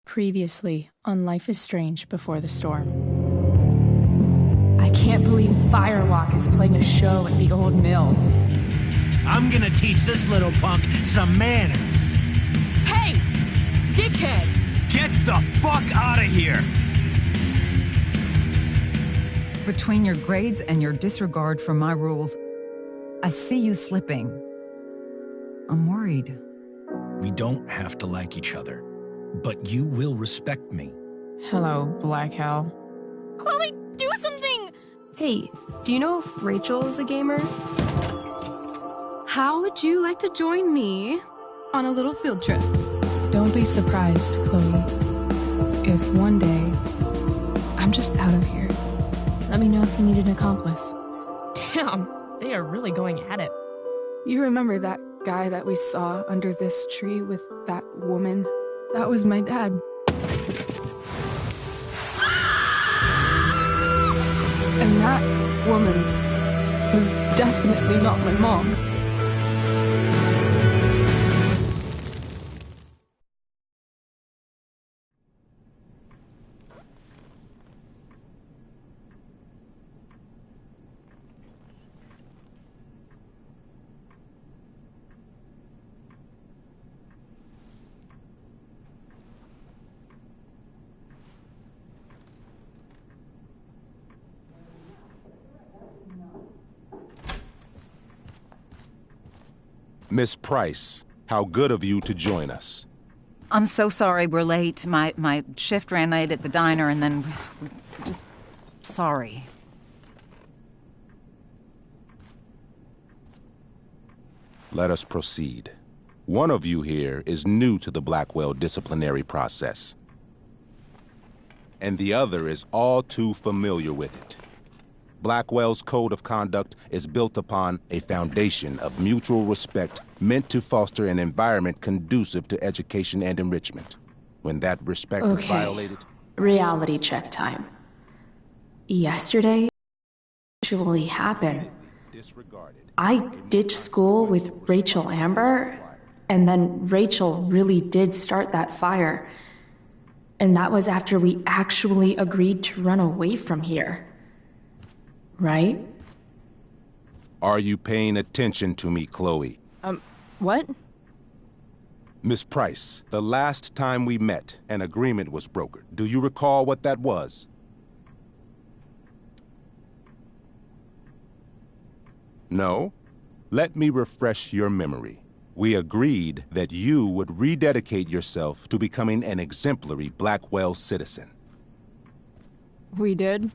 Previously on Life is Strange Before the Storm. I can't believe Firewalk is playing a show at the old mill. I'm gonna teach this little punk some manners. Hey! Dickhead! Get the fuck out of here! Between your grades and your disregard for my rules, I see you slipping. I'm worried. We don't have to like each other, but you will respect me. Hello, Black Hell. Chloe, do something! Hey, do you know if Rachel is a gamer? How would you like to join me on a little field trip? Don't be surprised, Chloe, if one day I'm just out of here. Let me know if you need an accomplice. Damn, they are really going at it. You remember that guy that we saw under this tree with that woman? That was my dad. And that woman was definitely not my mom. Miss Price, how good of you to join us. I'm so sorry we're late. My shift ran late at the diner, and then we're just sorry. Let us proceed. One of you here is new to the Blackwell disciplinary process, and the other is all too familiar with it. Blackwell's code of conduct is built upon a foundation of mutual respect meant to foster an environment conducive to education and enrichment. When that respect is violated... Reality check time. Yesterday actually happened. I ditched school with Rachel Amber, and then Rachel really did start that fire. And that was after we actually agreed to run away from here. Right? Are you paying attention to me, Chloe? What? Miss Price, the last time we met, an agreement was brokered. Do you recall what that was? No? Let me refresh your memory. We agreed that you would rededicate yourself to becoming an exemplary Blackwell citizen. We did?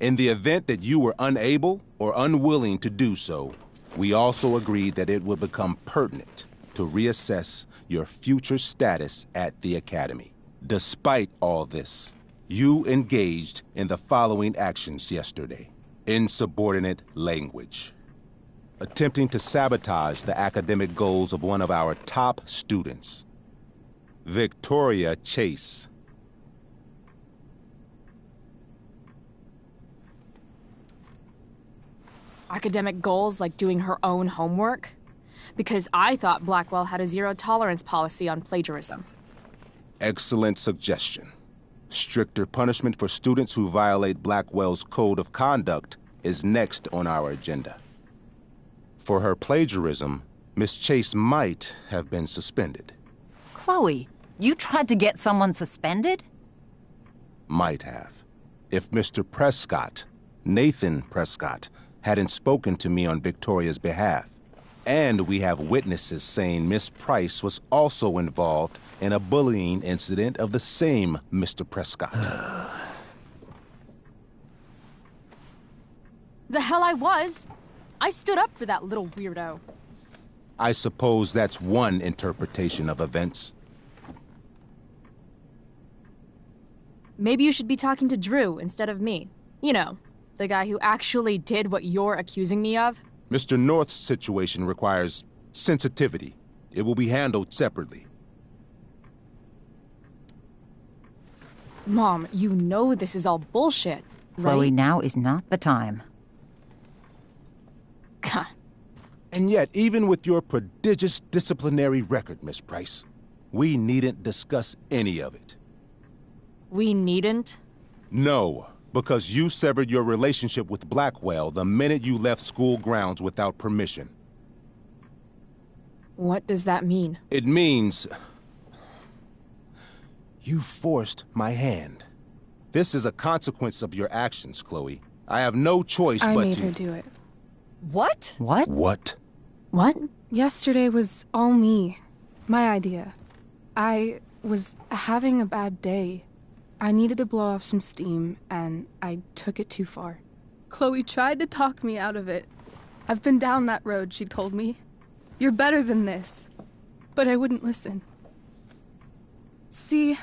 In the event that you were unable or unwilling to do so, we also agreed that it would become pertinent to reassess your future status at the Academy. Despite all this, you engaged in the following actions yesterday. Insubordinate language. Attempting to sabotage the academic goals of one of our top students, Victoria Chase. Academic goals like doing her own homework? Because I thought Blackwell had a zero-tolerance policy on plagiarism. Excellent suggestion. Stricter punishment for students who violate Blackwell's code of conduct is next on our agenda. For her plagiarism, Miss Chase might have been suspended. Chloe, you tried to get someone suspended? Might have. If Mr. Prescott, Nathan Prescott, hadn't spoken to me on Victoria's behalf. And we have witnesses saying Miss Price was also involved in a bullying incident of the same Mr. Prescott. The hell I was! I stood up for that little weirdo. I suppose that's one interpretation of events. Maybe you should be talking to Drew instead of me. You know, the guy who actually did what you're accusing me of. Mr. North's situation requires sensitivity. It will be handled separately. Mom, you know this is all bullshit, right? Chloe, now is not the time. And yet, even with your prodigious disciplinary record, Miss Price, We needn't discuss any of it. We needn't? No, because you severed your relationship with Blackwell the minute you left school grounds without permission. What does that mean? It means... you forced my hand. This is a consequence of your actions, Chloe. I have no choice I but made to... her do it. What? What? What? What? Yesterday was all me. My idea. I was having a bad day. I needed to blow off some steam, and I took it too far. Chloe tried to talk me out of it. I've been down that road, she told me. You're better than this. But I wouldn't listen. See,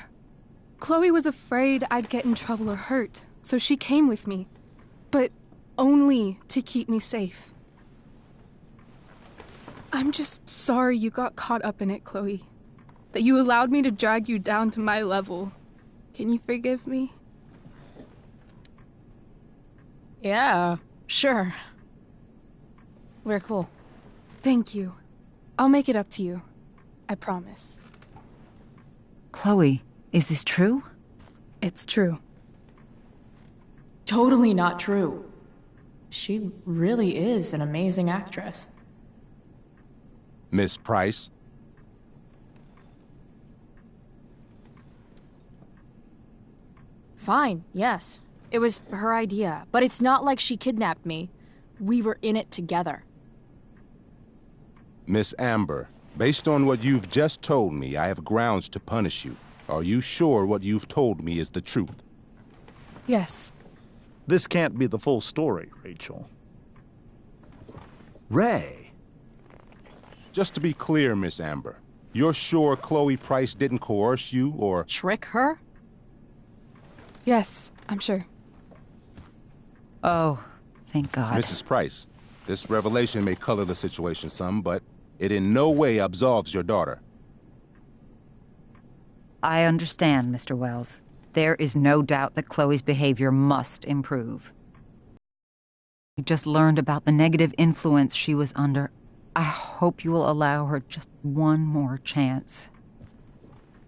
Chloe was afraid I'd get in trouble or hurt, so she came with me. But only to keep me safe. I'm just sorry you got caught up in it, Chloe. That you allowed me to drag you down to my level. Can you forgive me? Yeah, sure. We're cool. Thank you. I'll make it up to you. I promise. Chloe, is this true? It's true. Totally not true. She really is an amazing actress. Miss Price? Fine, yes. It was her idea, but it's not like she kidnapped me. We were in it together. Miss Amber, based on what you've just told me, I have grounds to punish you. Are you sure what you've told me is the truth? Yes. This can't be the full story, Rachel. Ray. Just to be clear, Miss Amber, you're sure Chloe Price didn't coerce you or... Trick her? Yes, I'm sure. Oh, thank God. Mrs. Price, this revelation may color the situation some, but it in no way absolves your daughter. I understand, Mr. Wells. There is no doubt that Chloe's behavior must improve. You just learned about the negative influence she was under. I hope you will allow her just one more chance.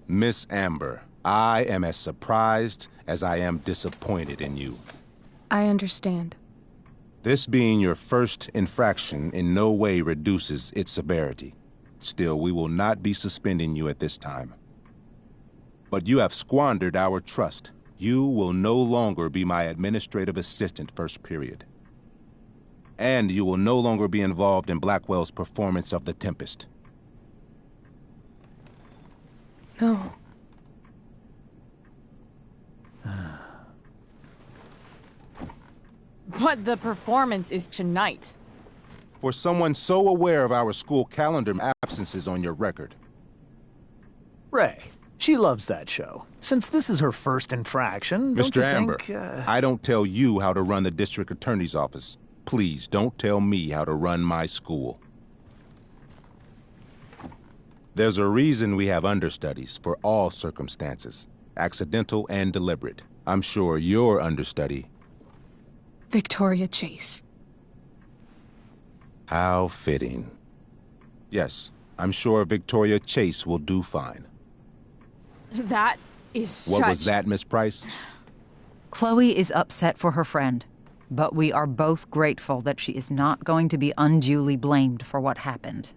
Miss Amber, I am as surprised as I am disappointed in you. I understand. This being your first infraction in no way reduces its severity. Still, we will not be suspending you at this time. But you have squandered our trust. You will no longer be my administrative assistant first period. And you will no longer be involved in Blackwell's performance of The Tempest. No. But the performance is tonight. For someone so aware of our school calendar absences on your record. Ray. She loves that show. Since this is her first infraction, don't Mr. you Amber, think, I don't tell you how to run the district attorney's office. Please don't tell me how to run my school. There's a reason we have understudies for all circumstances, accidental and deliberate. I'm sure your understudy... Victoria Chase. How fitting. Yes, I'm sure Victoria Chase will do fine. That is such... What was that, Miss Price? Chloe is upset for her friend, but we are both grateful that she is not going to be unduly blamed for what happened.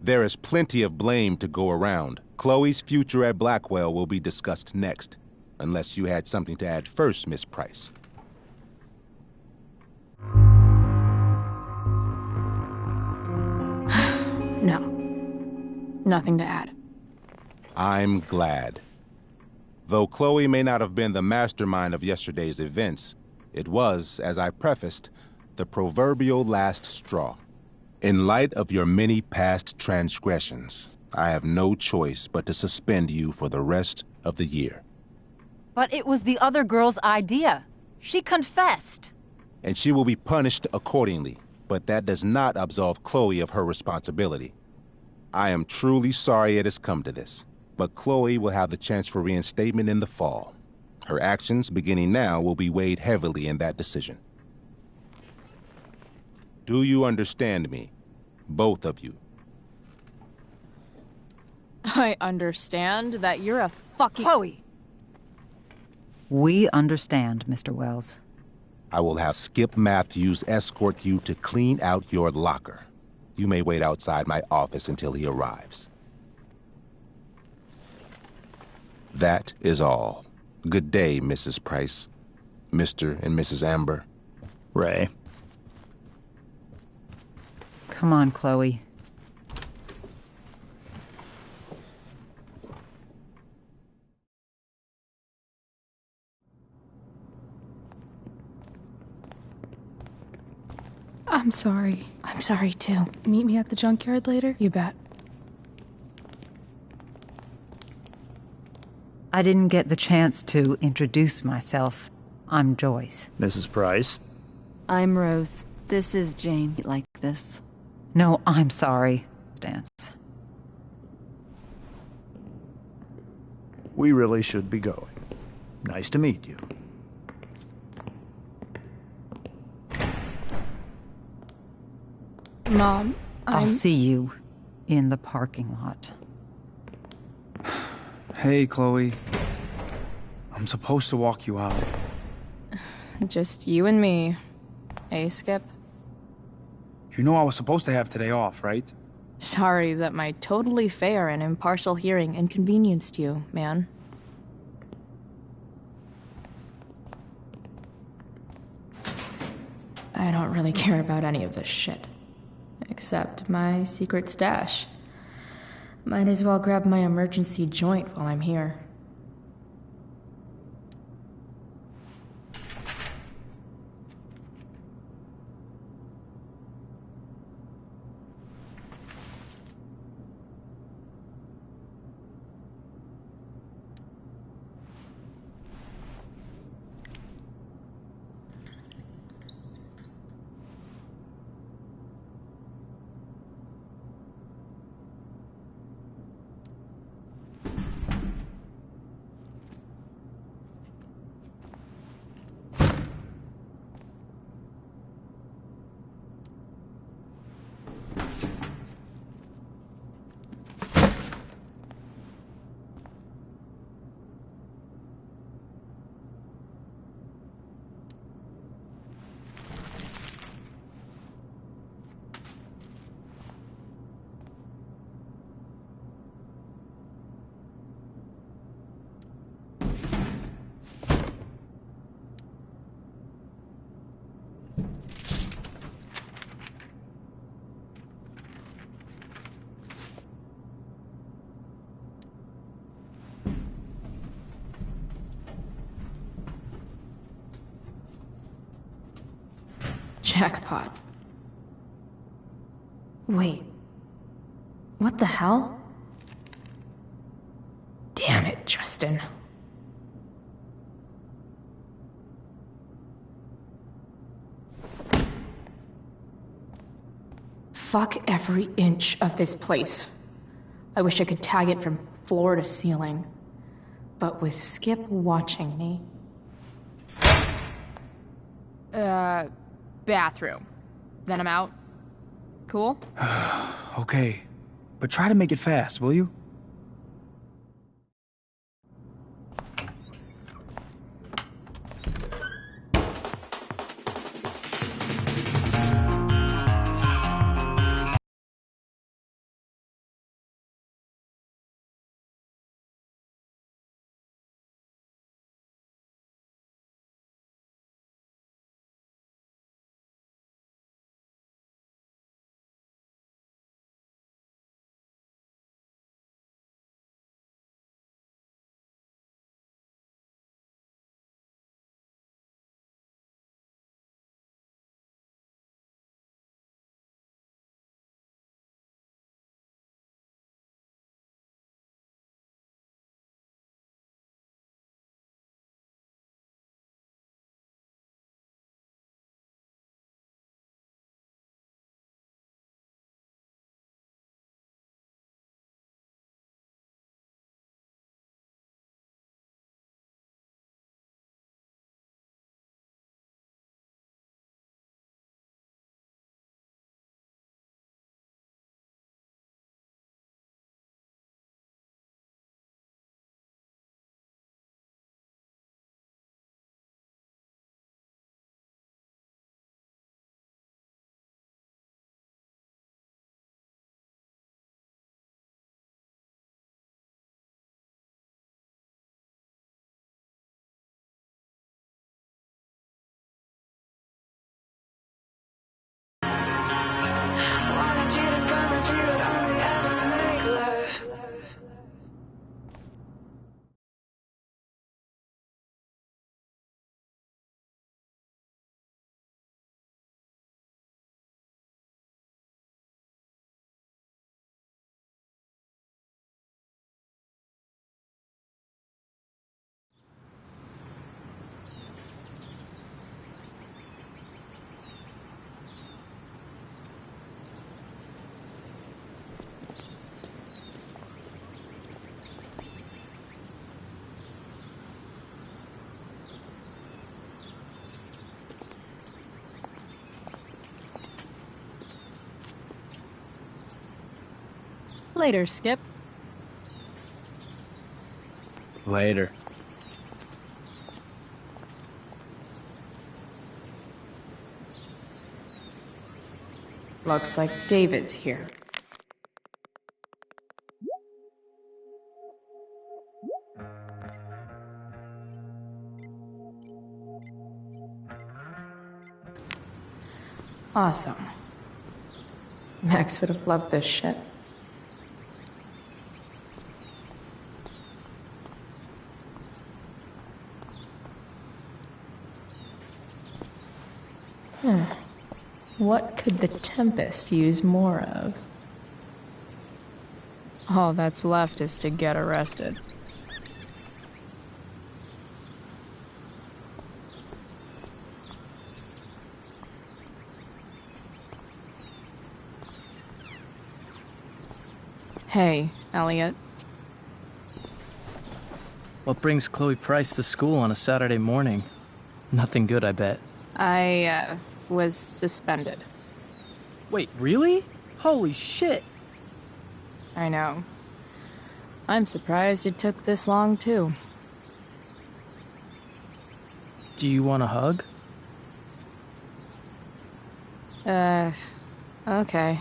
There is plenty of blame to go around. Chloe's future at Blackwell will be discussed next, unless you had something to add first, Miss Price. No. Nothing to add. I'm glad. Though Chloe may not have been the mastermind of yesterday's events, it was, as I prefaced, the proverbial last straw. In light of your many past transgressions, I have no choice but to suspend you for the rest of the year. But it was the other girl's idea. She confessed. And she will be punished accordingly, but that does not absolve Chloe of her responsibility. I am truly sorry it has come to this, but Chloe will have the chance for reinstatement in the fall. Her actions, beginning now, will be weighed heavily in that decision. Do you understand me? Both of you. I understand that you're a fucking— Chloe! We understand, Mr. Wells. I will have Skip Matthews escort you to clean out your locker. You may wait outside my office until he arrives. That is all. Good day, Mrs. Price. Mr. and Mrs. Amber. Ray. Come on, Chloe. I'm sorry. I'm sorry too. Meet me at the junkyard later? You bet. I didn't get the chance to introduce myself. I'm Joyce. Mrs. Price. I'm Rose. This is Jane. Like this. No, I'm sorry. Dance. We really should be going. Nice to meet you. Mom, I'll see you in the parking lot. Hey, Chloe. I'm supposed to walk you out. Just you and me. Hey, Skip? You know I was supposed to have today off, right? Sorry that my totally fair and impartial hearing inconvenienced you, man. I don't really care about any of this shit. Except my secret stash. Might as well grab my emergency joint while I'm here. Jackpot. Wait. What the hell? Damn it, Justin. Fuck every inch of this place. I wish I could tag it from floor to ceiling. But with Skip watching me... bathroom. Then I'm out. Cool? Okay. But try to make it fast, will you? Later, Skip. Later. Looks like David's here. Awesome. Max would have loved this shit. What could the Tempest use more of? All that's left is to get arrested. Hey, Elliot. What brings Chloe Price to school on a Saturday morning? Nothing good, I bet. I was suspended. Wait, really? Holy shit! I know. I'm surprised it took this long, too. Do you want a hug? Okay.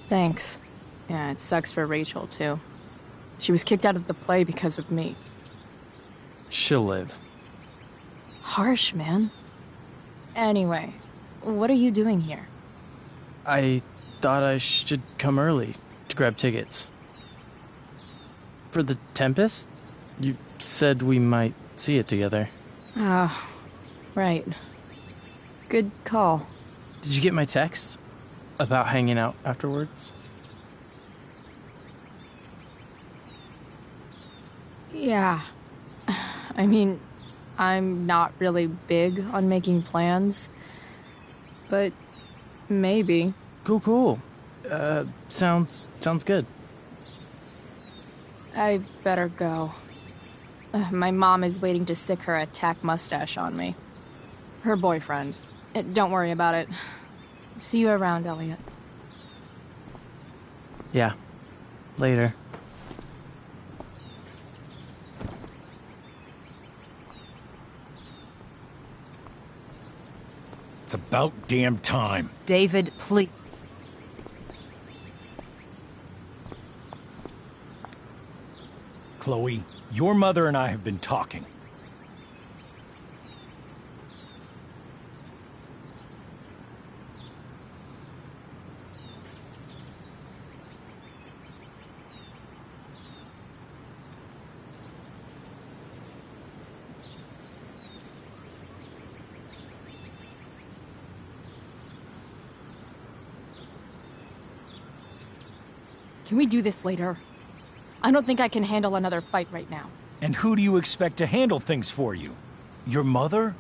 Thanks. Yeah, it sucks for Rachel, too. She was kicked out of the play because of me. She'll live. Harsh, man. Anyway, what are you doing here? I thought I should come early to grab tickets. For the Tempest? You said we might see it together. Oh, right. Good call. Did you get my text about hanging out afterwards? Yeah. I mean, I'm not really big on making plans, but maybe. Cool. Sounds good. I better go. My mom is waiting to sick her attack mustache on me. Her boyfriend. Don't worry about it. See you around, Elliot. Yeah. Later. It's about damn time. David, please. Chloe, your mother and I have been talking. Can we do this later? I don't think I can handle another fight right now. And who do you expect to handle things for you? Your mother?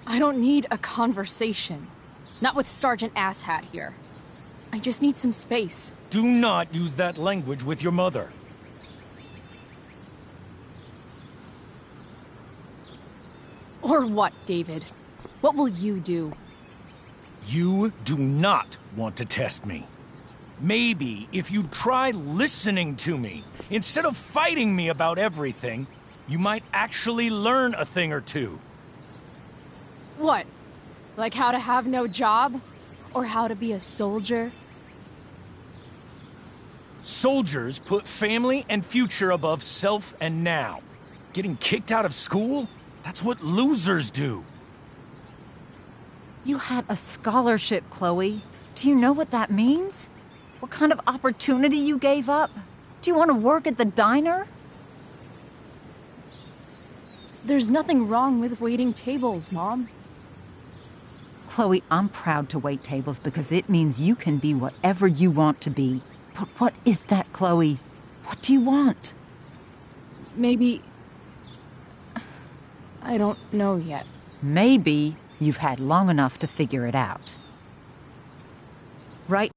I don't need a conversation. Not with Sergeant Asshat here. I just need some space. Do not use that language with your mother. Or what, David? What will you do? You do not want to test me. Maybe if you try listening to me, instead of fighting me about everything, you might actually learn a thing or two. What? Like how to have no job? Or how to be a soldier? Soldiers put family and future above self and now. Getting kicked out of school? That's what losers do. You had a scholarship, Chloe. Do you know what that means? What kind of opportunity you gave up? Do you want to work at the diner? There's nothing wrong with waiting tables, Mom. Chloe, I'm proud to wait tables because it means you can be whatever you want to be. But what is that, Chloe? What do you want? Maybe... I don't know yet. Maybe you've had long enough to figure it out. Right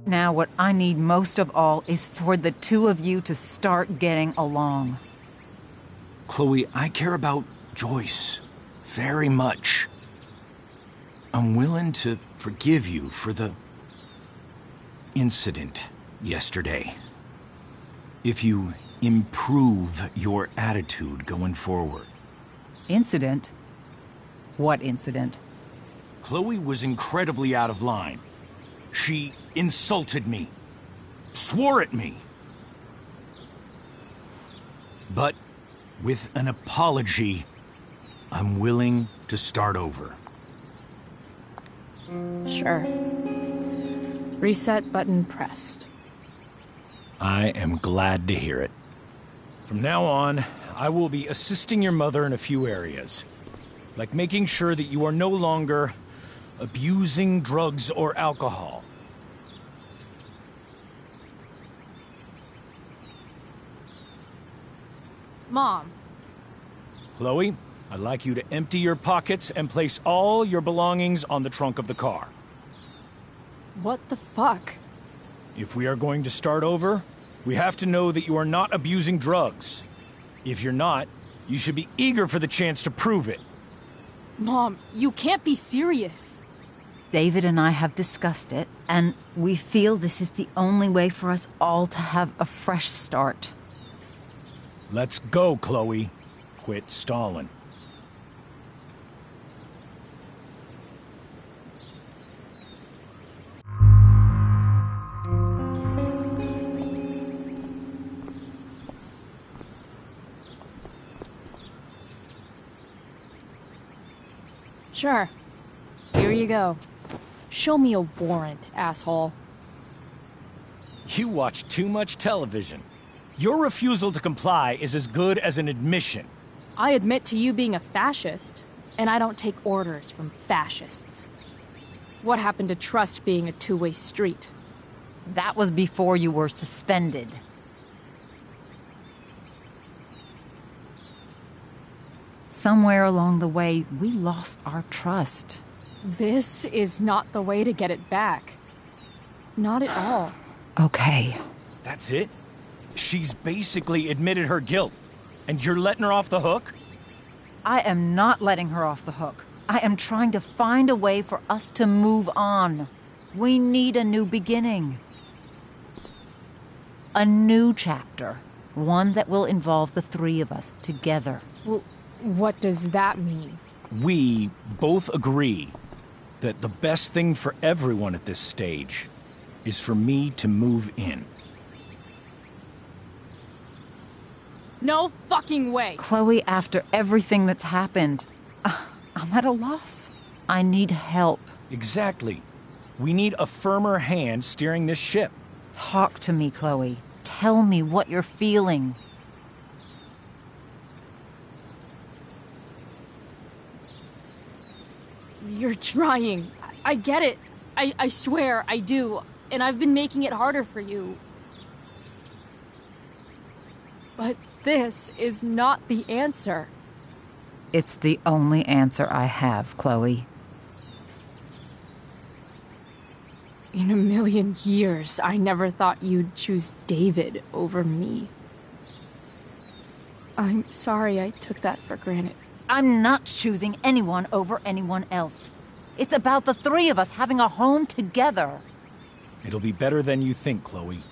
Now, what I need most of all is for the two of you to start getting along. Chloe, I care about Joyce very much. I'm willing to forgive you for the incident yesterday. If you improve your attitude going forward. Incident? What incident? Chloe was incredibly out of line. She insulted me, swore at me. But with an apology, I'm willing to start over. Sure. Reset button pressed. I am glad to hear it. From now on, I will be assisting your mother in a few areas, like making sure that you are no longer abusing drugs or alcohol. Mom. Chloe, I'd like you to empty your pockets and place all your belongings on the trunk of the car. What the fuck? If we are going to start over, we have to know that you are not abusing drugs. If you're not, you should be eager for the chance to prove it. Mom, you can't be serious. David and I have discussed it, and we feel this is the only way for us all to have a fresh start. Let's go, Chloe. Quit stalling. Sure. Here you go. Show me a warrant, asshole. You watch too much television. Your refusal to comply is as good as an admission. I admit to you being a fascist, and I don't take orders from fascists. What happened to trust being a two-way street? That was before you were suspended. Somewhere along the way, we lost our trust. This is not the way to get it back. Not at all. Okay. That's it? She's basically admitted her guilt, and you're letting her off the hook? I am not letting her off the hook. I am trying to find a way for us to move on. We need a new beginning. A new chapter. One that will involve the three of us together. Well, what does that mean? We both agree that the best thing for everyone at this stage is for me to move in. No fucking way! Chloe, after everything that's happened, I'm at a loss. I need help. Exactly. We need a firmer hand steering this ship. Talk to me, Chloe. Tell me what you're feeling. You're trying. I get it. I swear, I do. And I've been making it harder for you. But this is not the answer. It's the only answer I have, Chloe. In a million years, I never thought you'd choose David over me. I'm sorry I took that for granted. I'm not choosing anyone over anyone else. It's about the three of us having a home together. It'll be better than you think, Chloe.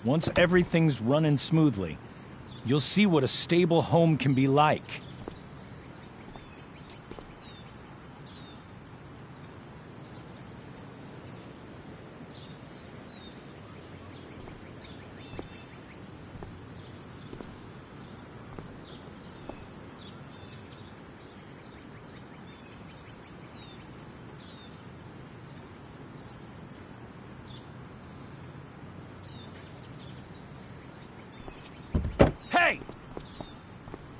Once everything's running smoothly, you'll see what a stable home can be like. Hey!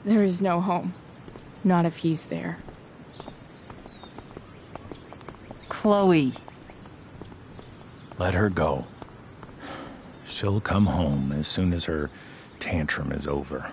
There is no home. Not if he's there. Chloe. Let her go. She'll come home as soon as her tantrum is over.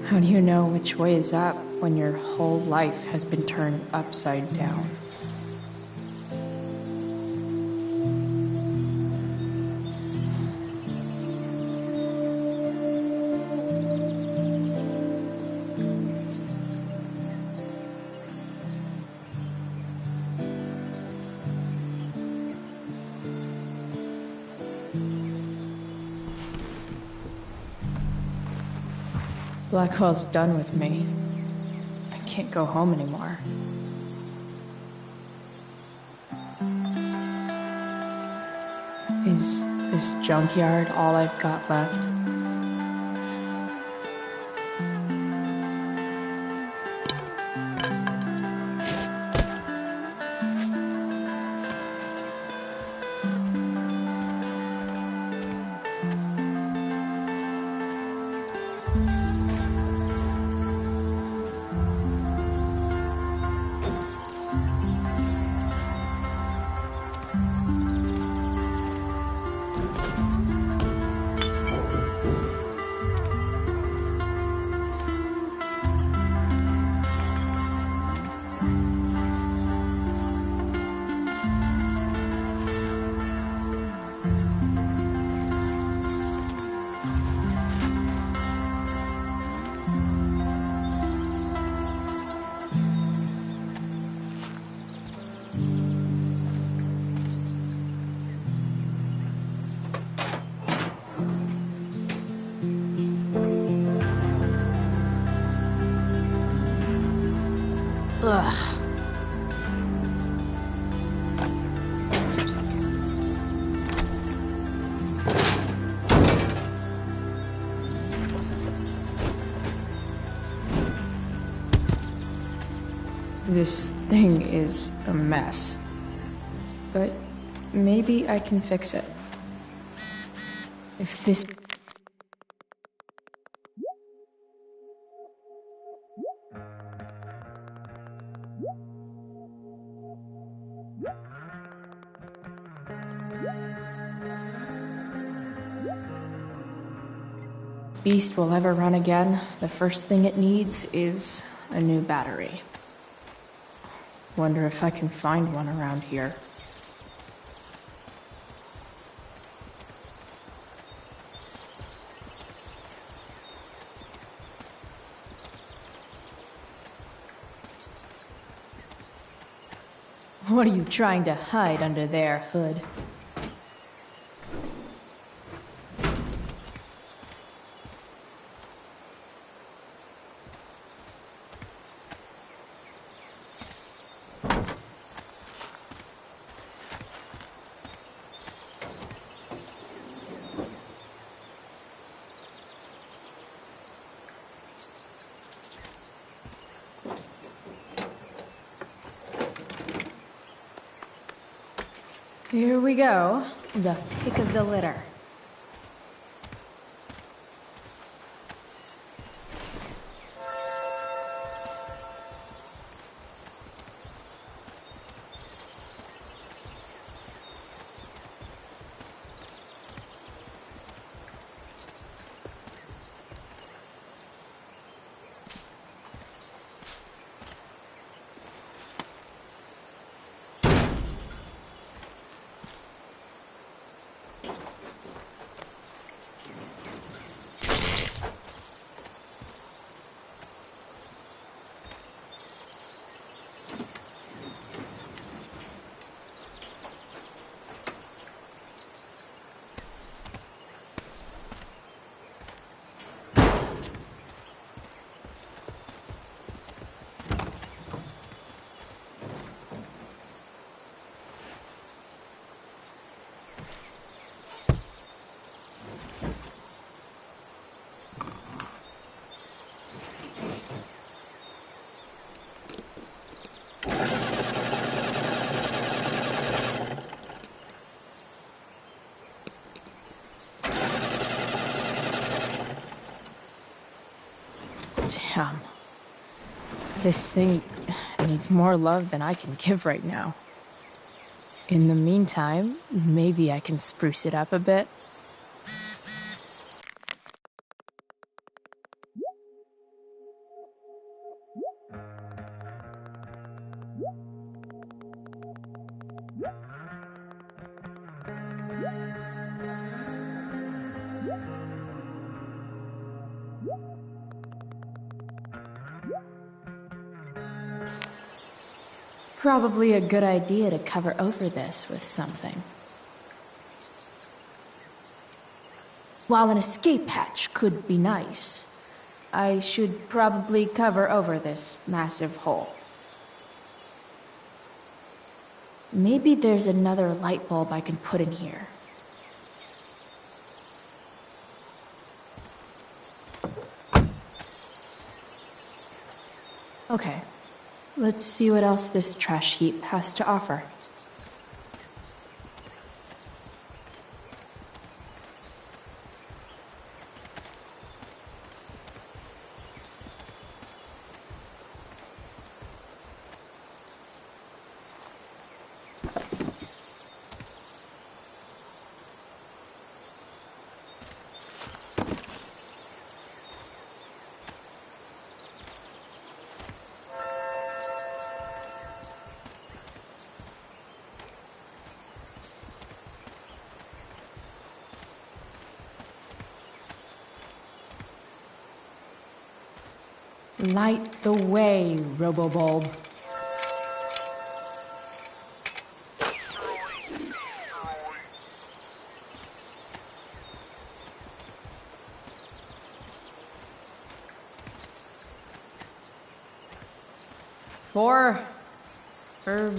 How do you know which way is up when your whole life has been turned upside down? Blackwell's done with me. I can't go home anymore. Is this junkyard all I've got left? Ugh. This thing is a mess. But maybe I can fix it. If this... beast will ever run again, the first thing it needs is a new battery. Wonder if I can find one around here. What are you trying to hide under there, Hood? Here we go, the pick of the litter. Damn. This thing needs more love than I can give right now. In the meantime, maybe I can spruce it up a bit. Probably a good idea to cover over this with something. While an escape hatch could be nice, I should probably cover over this massive hole. Maybe there's another light bulb I can put in here. Okay, let's see what else this trash heap has to offer. Light the way, Robobulb. Four, or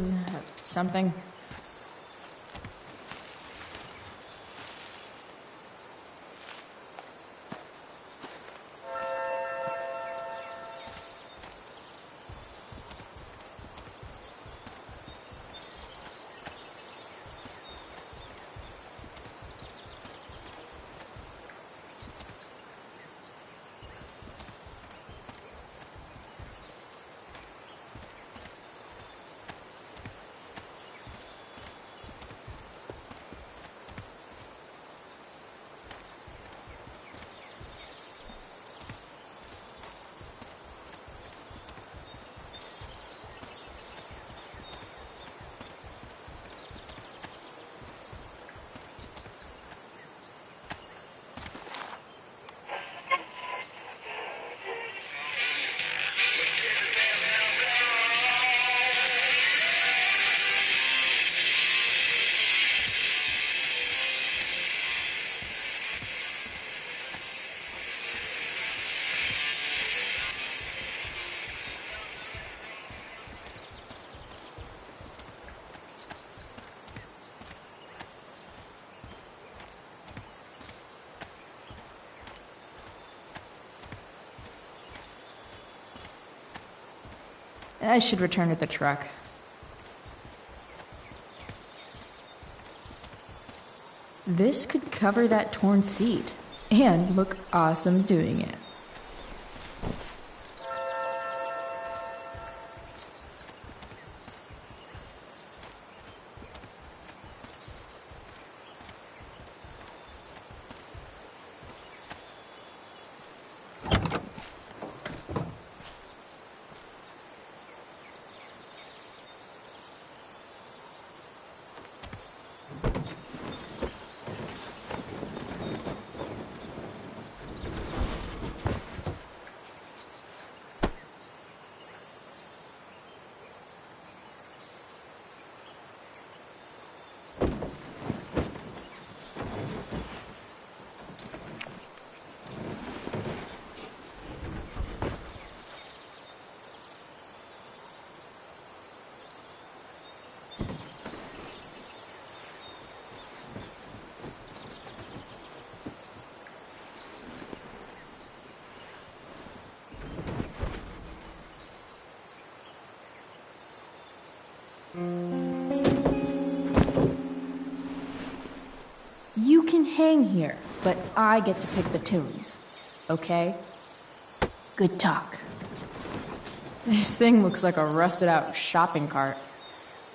something. I should return to the truck. This could cover that torn seat and look awesome doing it. You can hang here, but I get to pick the tunes, okay? Good talk. This thing looks like a rusted out shopping cart.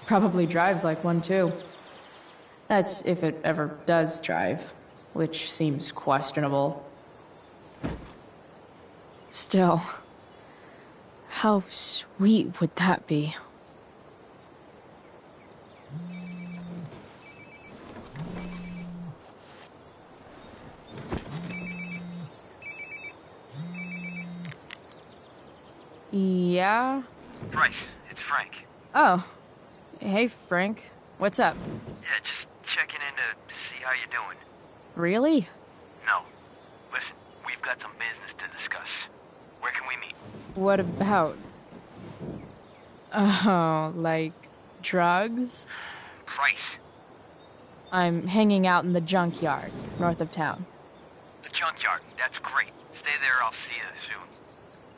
Probably drives like one too. That's if it ever does drive, which seems questionable. Still, how sweet would that be? Yeah? Bryce, it's Frank. Oh. Hey, Frank. What's up? Yeah, just checking in to see how you're doing. Really? No. Listen, we've got some business to discuss. Where can we meet? What about? Oh, like drugs? Price. I'm hanging out in the junkyard, north of town. The junkyard. That's great. Stay there, I'll see you soon.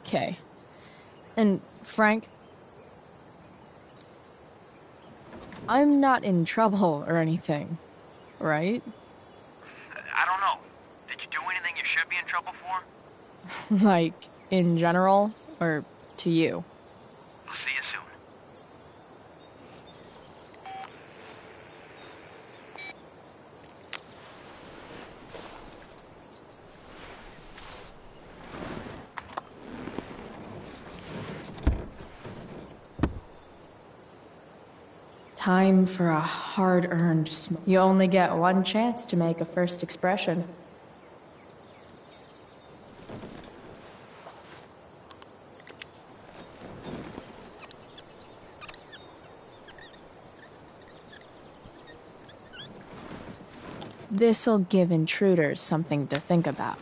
Okay. And, Frank, I'm not in trouble or anything, right? I don't know. Did you do anything you should be in trouble for? Like, in general, or to you? I'll see you soon. Time for a hard-earned smoke. You only get one chance to make a first expression. This'll give intruders something to think about.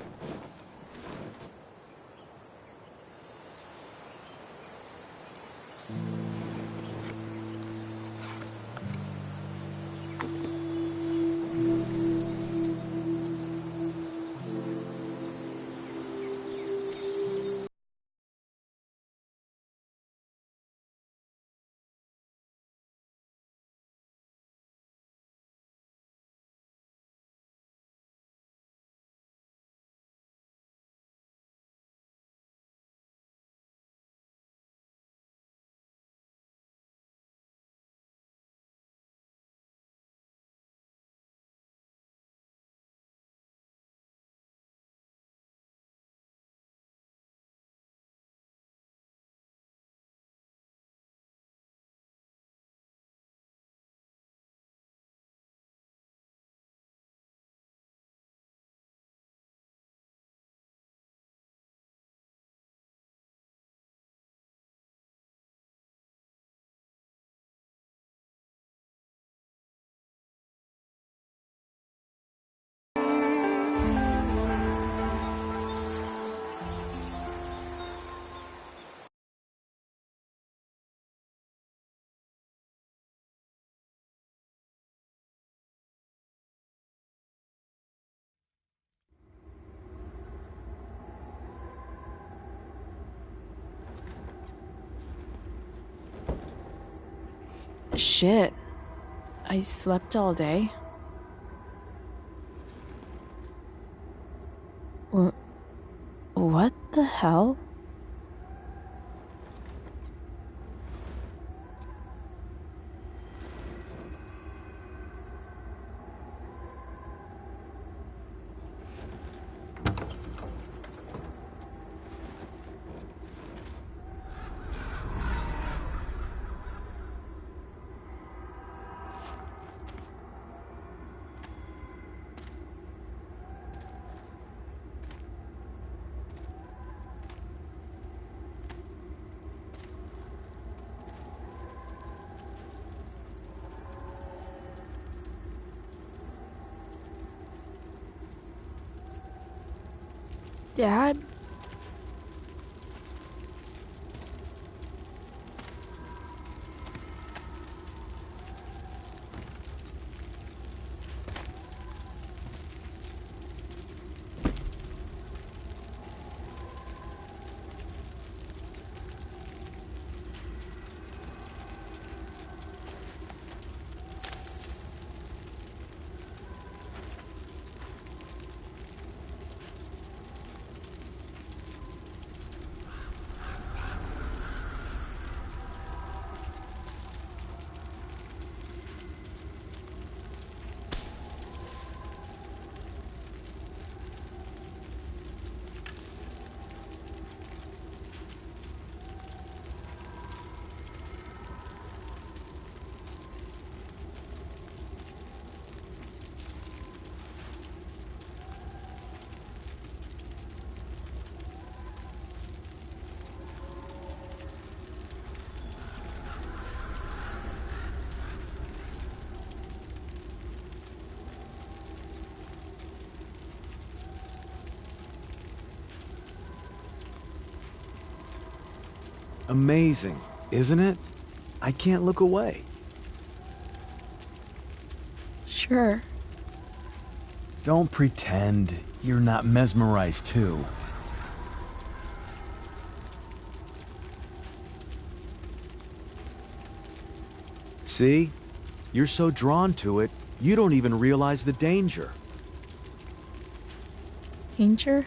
Shit. I slept all day. What the hell? Dad? Amazing, isn't it? I can't look away. Sure. Don't pretend you're not mesmerized too. See? You're so drawn to it, you don't even realize the danger. Danger?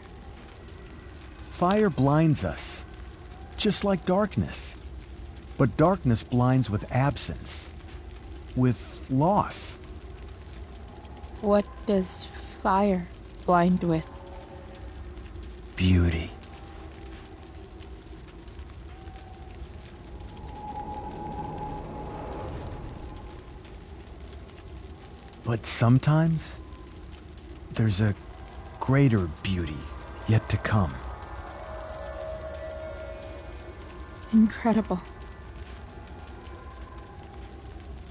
Fire blinds us, just like darkness. But darkness blinds with absence, with loss. What does fire blind with? Beauty. But sometimes, there's a greater beauty yet to come. Incredible.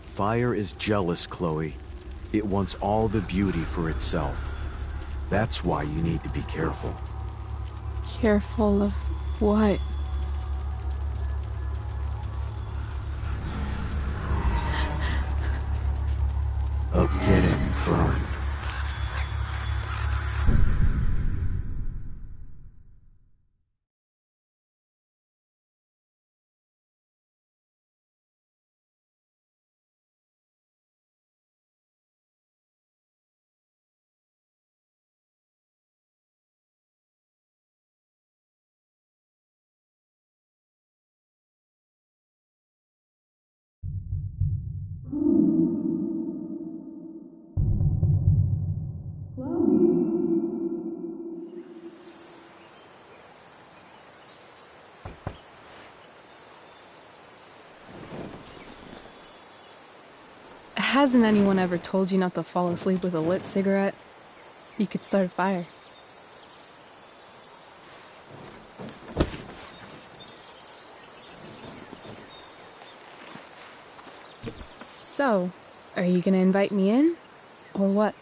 Fire is jealous, Chloe. It wants all the beauty for itself. That's why you need to be careful. Careful of what? Of getting burned. Hasn't anyone ever told you not to fall asleep with a lit cigarette? You could start a fire. So, are you gonna invite me in? Or what?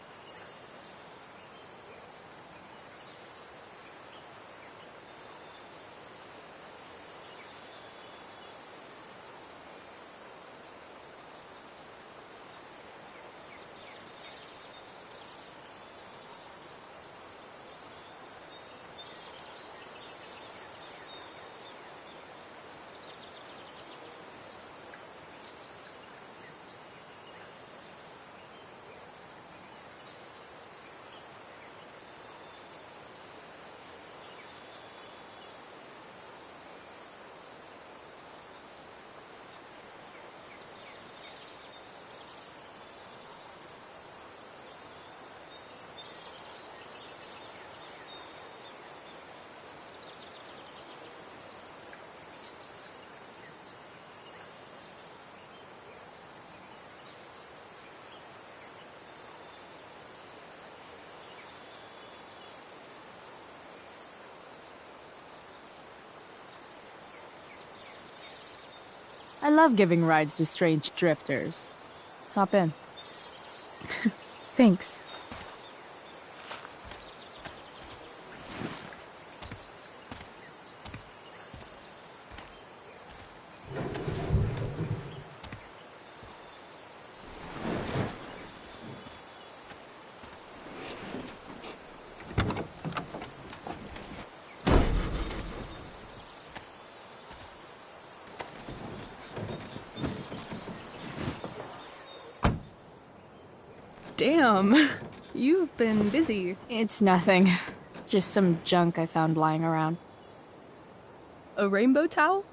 I love giving rides to strange drifters. Hop in. Thanks. Damn, you've been busy. It's nothing. Just some junk I found lying around. A rainbow towel?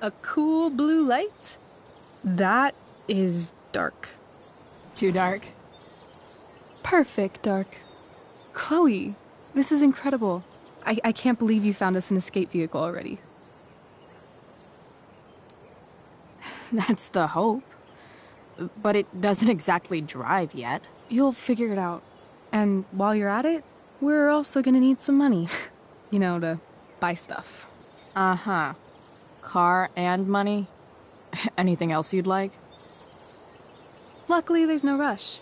A cool blue light? That is dark. Too dark? Perfect dark. Chloe, this is incredible. I can't believe you found us an escape vehicle already. That's the hope. But it doesn't exactly drive yet. You'll figure it out. And while you're at it, we're also gonna need some money. You know, to buy stuff. Uh-huh. Car and money? Anything else you'd like? Luckily, there's no rush.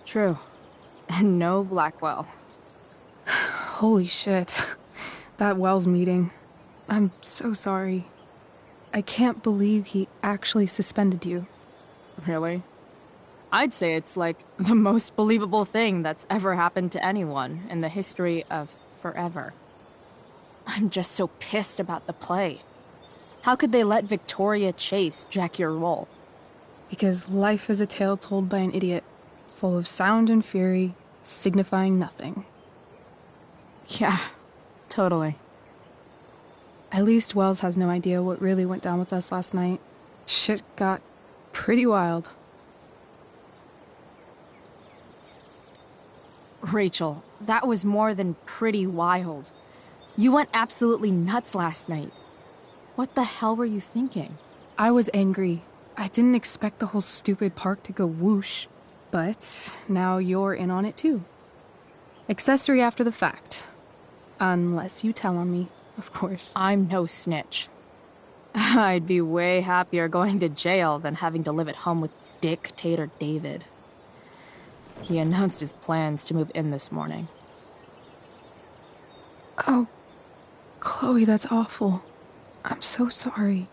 True. And no Blackwell. Holy shit. That Wells meeting. I'm so sorry. I can't believe he actually suspended you. Really? I'd say it's like the most believable thing that's ever happened to anyone in the history of forever. I'm just so pissed about the play. How could they let Victoria Chase jack your role? Because life is a tale told by an idiot, full of sound and fury, signifying nothing. Yeah, totally. At least Wells has no idea what really went down with us last night. Shit got pretty wild. Rachel, that was more than pretty wild. You went absolutely nuts last night. What the hell were you thinking? I was angry. I didn't expect the whole stupid park to go whoosh. But now you're in on it too. Accessory after the fact. Unless you tell on me, of course. I'm no snitch. I'd be way happier going to jail than having to live at home with Dictator David. He announced his plans to move in this morning. Oh, Chloe, that's awful. I'm so sorry.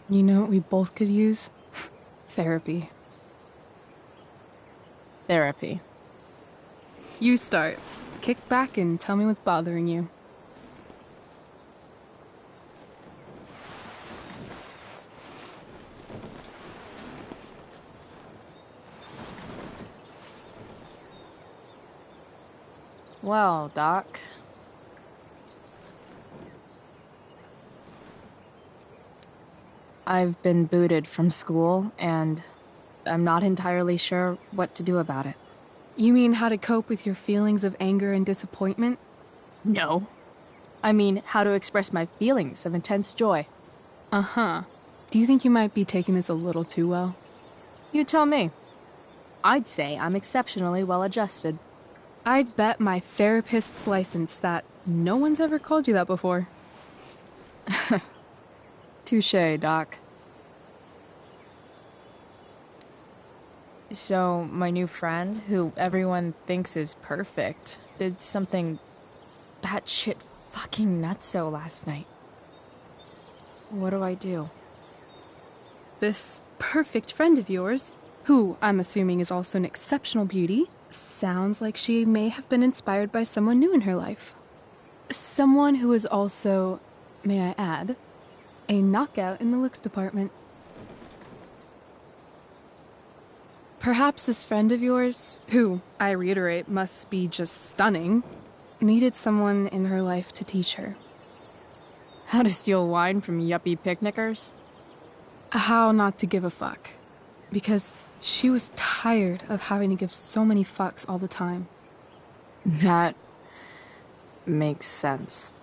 You know what we both could use? Therapy. Therapy. You start. Kick back and tell me what's bothering you. Well, Doc. I've been booted from school, and I'm not entirely sure what to do about it. You mean how to cope with your feelings of anger and disappointment? No. I mean, how to express my feelings of intense joy. Uh-huh. Do you think you might be taking this a little too well? You tell me. I'd say I'm exceptionally well-adjusted. I'd bet my therapist's license that no one's ever called you that before. Touché, Doc. So, my new friend, who everyone thinks is perfect, did something batshit fucking nutso last night. What do I do? This perfect friend of yours, who I'm assuming is also an exceptional beauty, sounds like she may have been inspired by someone new in her life. Someone who is also, may I add, a knockout in the looks department. Perhaps this friend of yours, who, I reiterate, must be just stunning, needed someone in her life to teach her. How to steal wine from yuppie picnickers? How not to give a fuck. Because she was tired of having to give so many fucks all the time. That makes sense.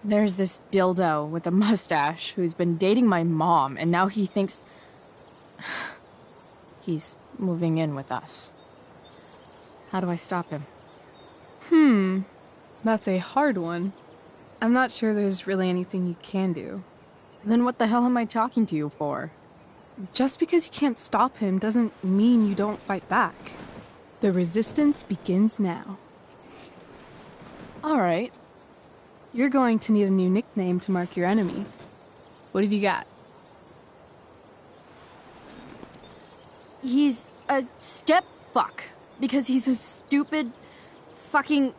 There's this dildo with a mustache who's been dating my mom, and now he thinks he's moving in with us. How do I stop him? That's a hard one. I'm not sure there's really anything you can do. Then what the hell am I talking to you for? Just because you can't stop him doesn't mean you don't fight back. The resistance begins now. All right. You're going to need a new nickname to mark your enemy. What have you got? He's a step fuck because he's a stupid fucking...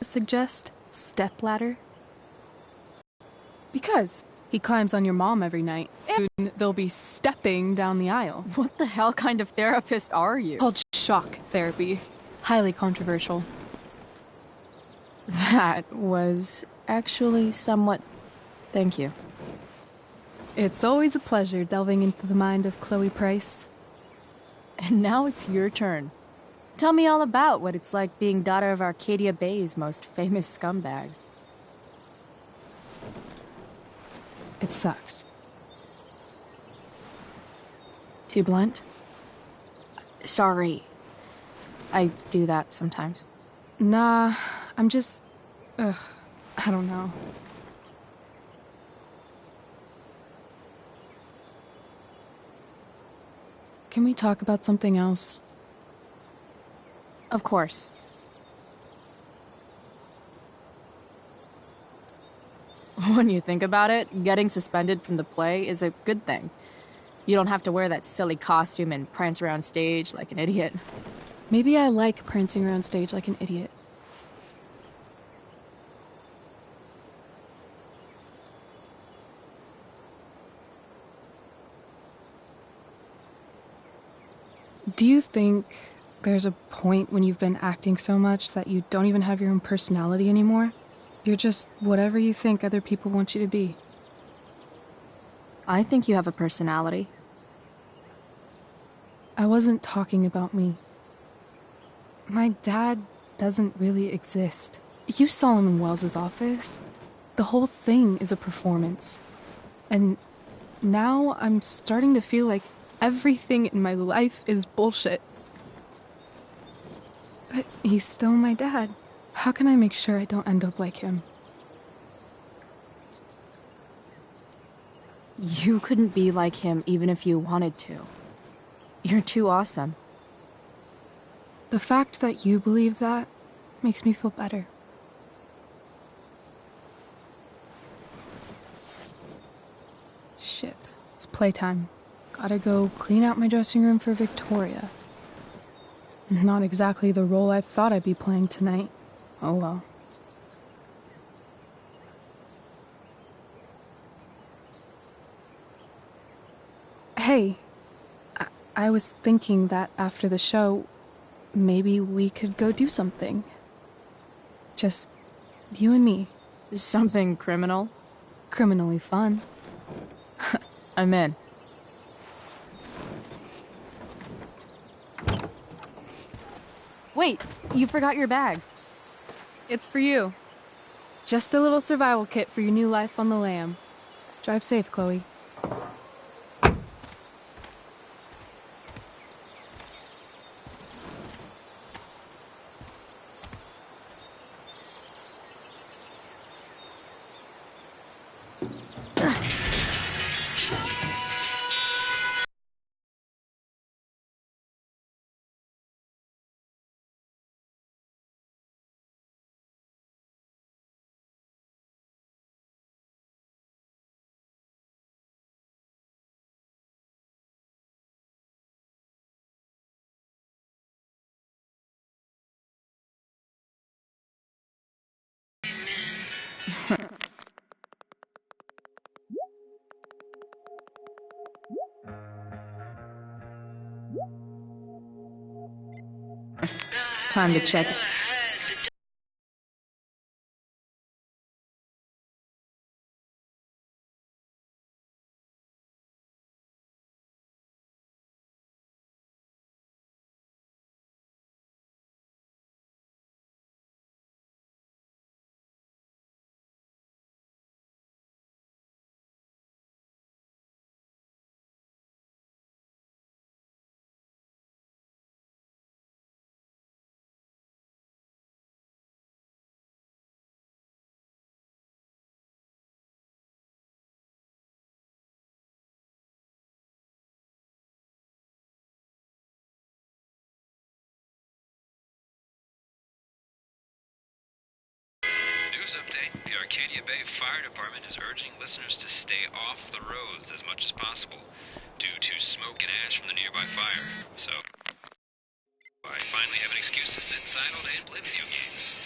Suggest stepladder? Because he climbs on your mom every night, and they'll be stepping down the aisle. What the hell kind of therapist are you? Called shock therapy. Highly controversial. That was actually somewhat... Thank you. It's always a pleasure delving into the mind of Chloe Price. And now it's your turn. Tell me all about what it's like being daughter of Arcadia Bay's most famous scumbag. It sucks. Too blunt? Sorry. I do that sometimes. Nah, I'm just... I don't know. Can we talk about something else? Of course. When you think about it, getting suspended from the play is a good thing. You don't have to wear that silly costume and prance around stage like an idiot. Maybe I like prancing around stage like an idiot. Do you think there's a point when you've been acting so much that you don't even have your own personality anymore? You're just whatever you think other people want you to be. I think you have a personality. I wasn't talking about me. My dad doesn't really exist. You saw him in Wells's office. The whole thing is a performance. And now I'm starting to feel like everything in my life is bullshit. But he's still my dad. How can I make sure I don't end up like him? You couldn't be like him even if you wanted to. You're too awesome. The fact that you believe that makes me feel better. Shit, it's playtime. Gotta go clean out my dressing room for Victoria. Not exactly the role I thought I'd be playing tonight. Oh well. Hey, I was thinking that after the show, maybe we could go do something. Just you and me. Something criminal? Criminally fun. I'm in. Wait, you forgot your bag. It's for you. Just a little survival kit for your new life on the lam. Drive safe, Chloe. Time to check. News update. The Arcadia Bay Fire Department is urging listeners to stay off the roads as much as possible due to smoke and ash from the nearby fire. So, I finally have an excuse to sit inside all day and play video games.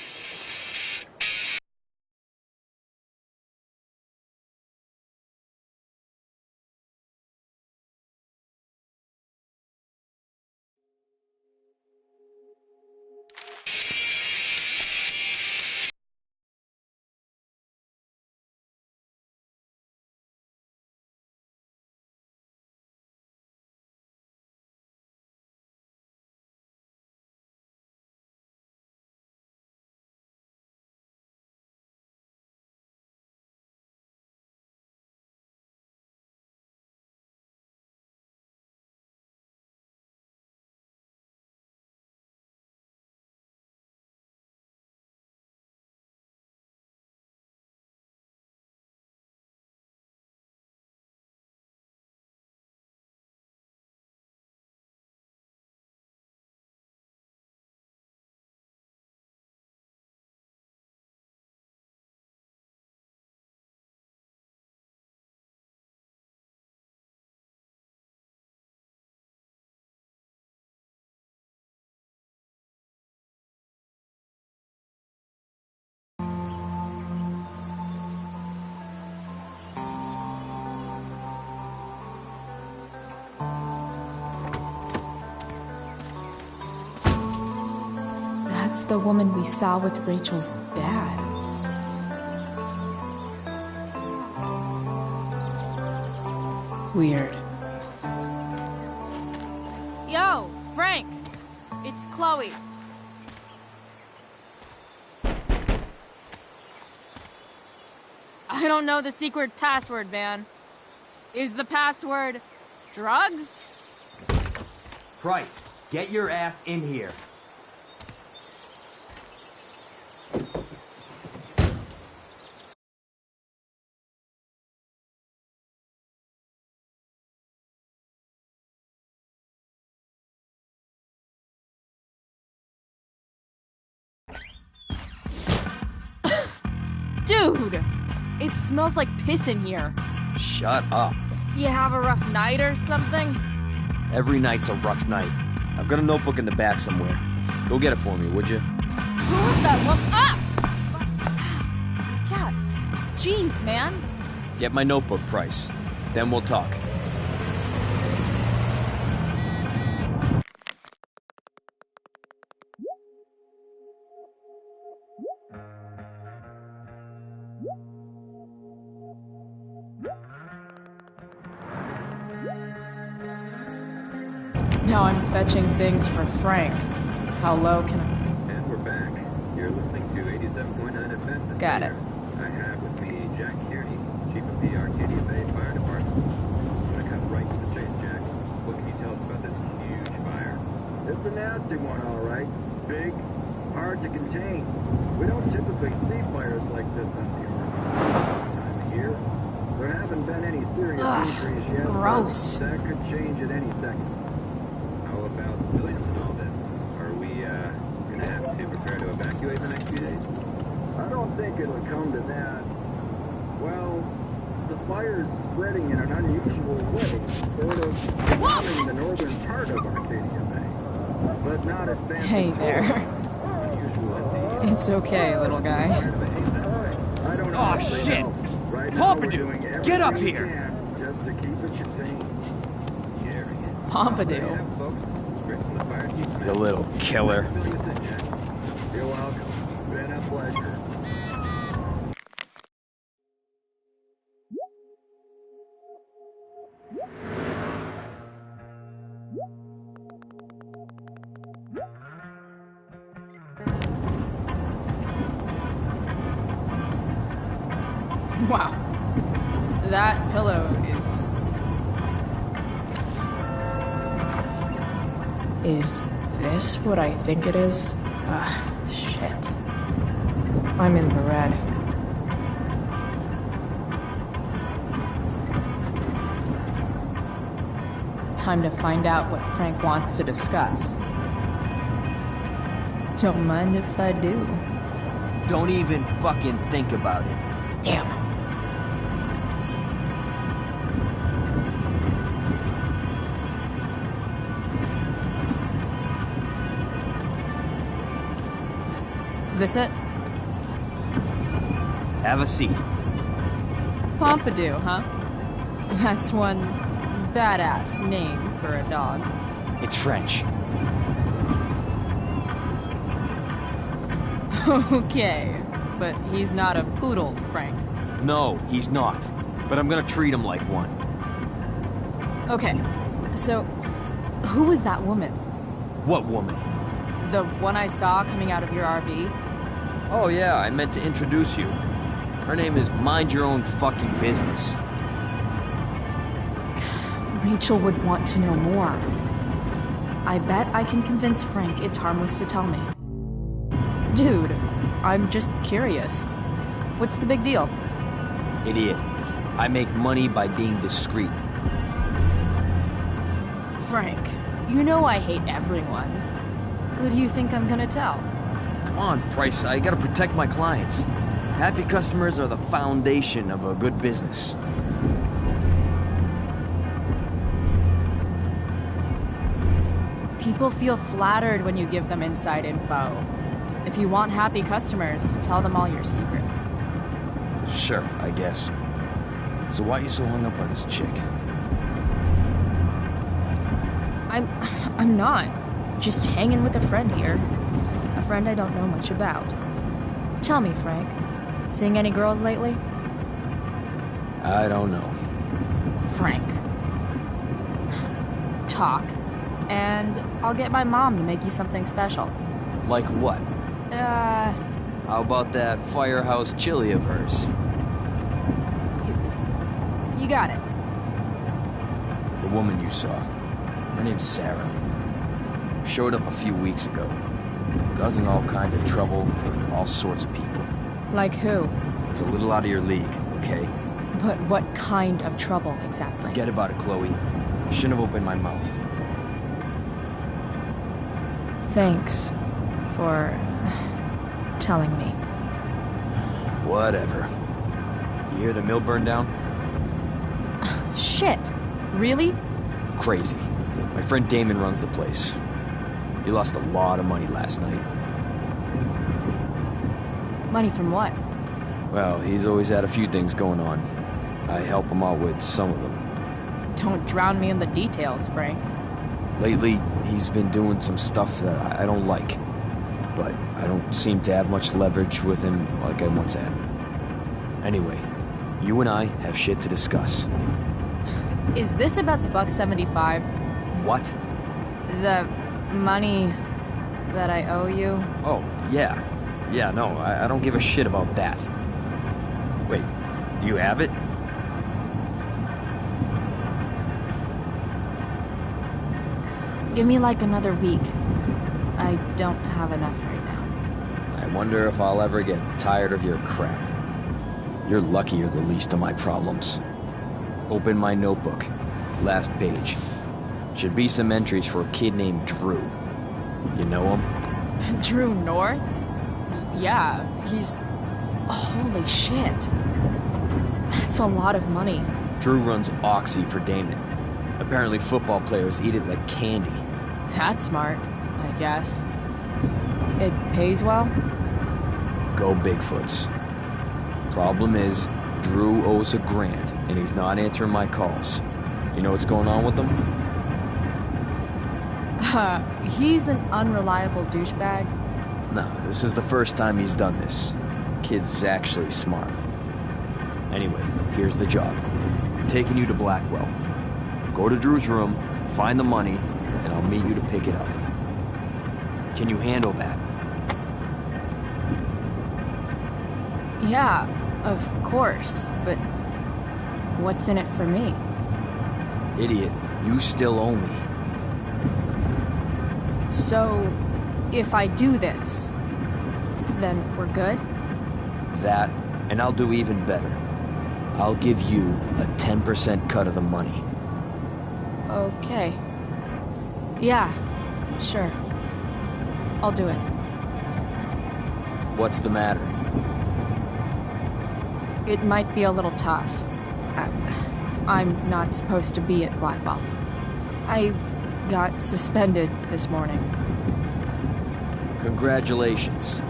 That's the woman we saw with Rachel's dad. Weird. Yo, Frank! It's Chloe. I don't know the secret password, man. Is the password drugs? Price, get your ass in here. Dude! It smells like piss in here. Shut up. You have a rough night or something? Every night's a rough night. I've got a notebook in the back somewhere. Go get it for me, would you? Who was that one? Ah! God. Jeez, man. Get my notebook, Price. Then we'll talk. Now I'm fetching things for Frank. How low can I... And we're back. You're listening to 87.9 FM. Got it. I have with me Jack Kearney, Chief of the Arcadia Bay Fire Department. I'm gonna cut right to the chase, Jack. What can you tell us about this huge fire? It's a nasty one, all right. Big, hard to contain. We don't typically see fires like this on the time of year. There haven't been any serious injuries yet. Gross. That could change at any second. How about civilians and all this? Are we gonna have to prepare to evacuate the next few days? I don't think it'll come to that. Well, the fire's spreading in an unusual way, sort of surrounding the northern part of Arcadia Bay. But not as bad. Hey there. It's okay, little guy. I don't Oh, shit! Right Pompidou, get up here! Just to keep it contained. Pompidou. You little killer. You're welcome. Been a pleasure. Wow. That pillow is this what I think it is? Shit. I'm in the red. Time to find out what Frank wants to discuss. Don't mind if I do. Don't even fucking think about it. Damn. Is this it? Have a seat. Pompidou, huh? That's one badass name for a dog. It's French. Okay, but he's not a poodle, Frank. No, he's not. But I'm gonna treat him like one. Okay, so who was that woman? What woman? The one I saw coming out of your RV? Oh yeah, I meant to introduce you. Her name is Mind Your Own Fucking Business. Rachel would want to know more. I bet I can convince Frank it's harmless to tell me. Dude, I'm just curious. What's the big deal? Idiot. I make money by being discreet. Frank, you know I hate everyone. Who do you think I'm gonna tell? Come on, Price, I gotta protect my clients. Happy customers are the foundation of a good business. People feel flattered when you give them inside info. If you want happy customers, tell them all your secrets. Sure, I guess. So why are you so hung up on this chick? I'm not. Just hanging with a friend here. A friend friend I don't know much about. Tell me, Frank, seeing any girls lately? I don't know. Frank. Talk, and I'll get my mom to make you something special. Like what? How about that firehouse chili of hers? You got it. The woman you saw. Her name's Sarah. Showed up a few weeks ago. Causing all kinds of trouble for all sorts of people. Like who? It's a little out of your league, okay? But what kind of trouble, exactly? Forget about it, Chloe. Shouldn't have opened my mouth. Thanks for telling me. Whatever. You hear the mill burned down? Shit! Really? Crazy. My friend Damon runs the place. He lost a lot of money last night. Money from what? Well, he's always had a few things going on. I help him out with some of them. Don't drown me in the details, Frank. Lately, he's been doing some stuff that I don't like. But I don't seem to have much leverage with him like I once had. Anyway, you and I have shit to discuss. Is this about the $1.75? What? The money that I owe you? Oh, yeah. Yeah, no, I don't give a shit about that. Wait, do you have it? Give me like another week. I don't have enough right now. I wonder if I'll ever get tired of your crap. You're lucky you're the least of my problems. Open my notebook. Last page. Should be some entries for a kid named Drew. You know him? Drew North? Yeah, he's... Holy shit. That's a lot of money. Drew runs Oxy for Damon. Apparently football players eat it like candy. That's smart, I guess. It pays well? Go Bigfoots. Problem is, Drew owes a grant, and he's not answering my calls. You know what's going on with him? He's an unreliable douchebag. No, this is the first time he's done this. Kid's actually smart. Anyway, here's the job. I'm taking you to Blackwell. Go to Drew's room, find the money, and I'll meet you to pick it up. Can you handle that? Yeah, of course, but what's in it for me? Idiot, you still owe me. So, if I do this, then we're good? That, and I'll do even better. I'll give you a 10% cut of the money. Okay. Yeah, sure. I'll do it. What's the matter? It might be a little tough. I'm not supposed to be at Blackwell. I got suspended this morning. Congratulations.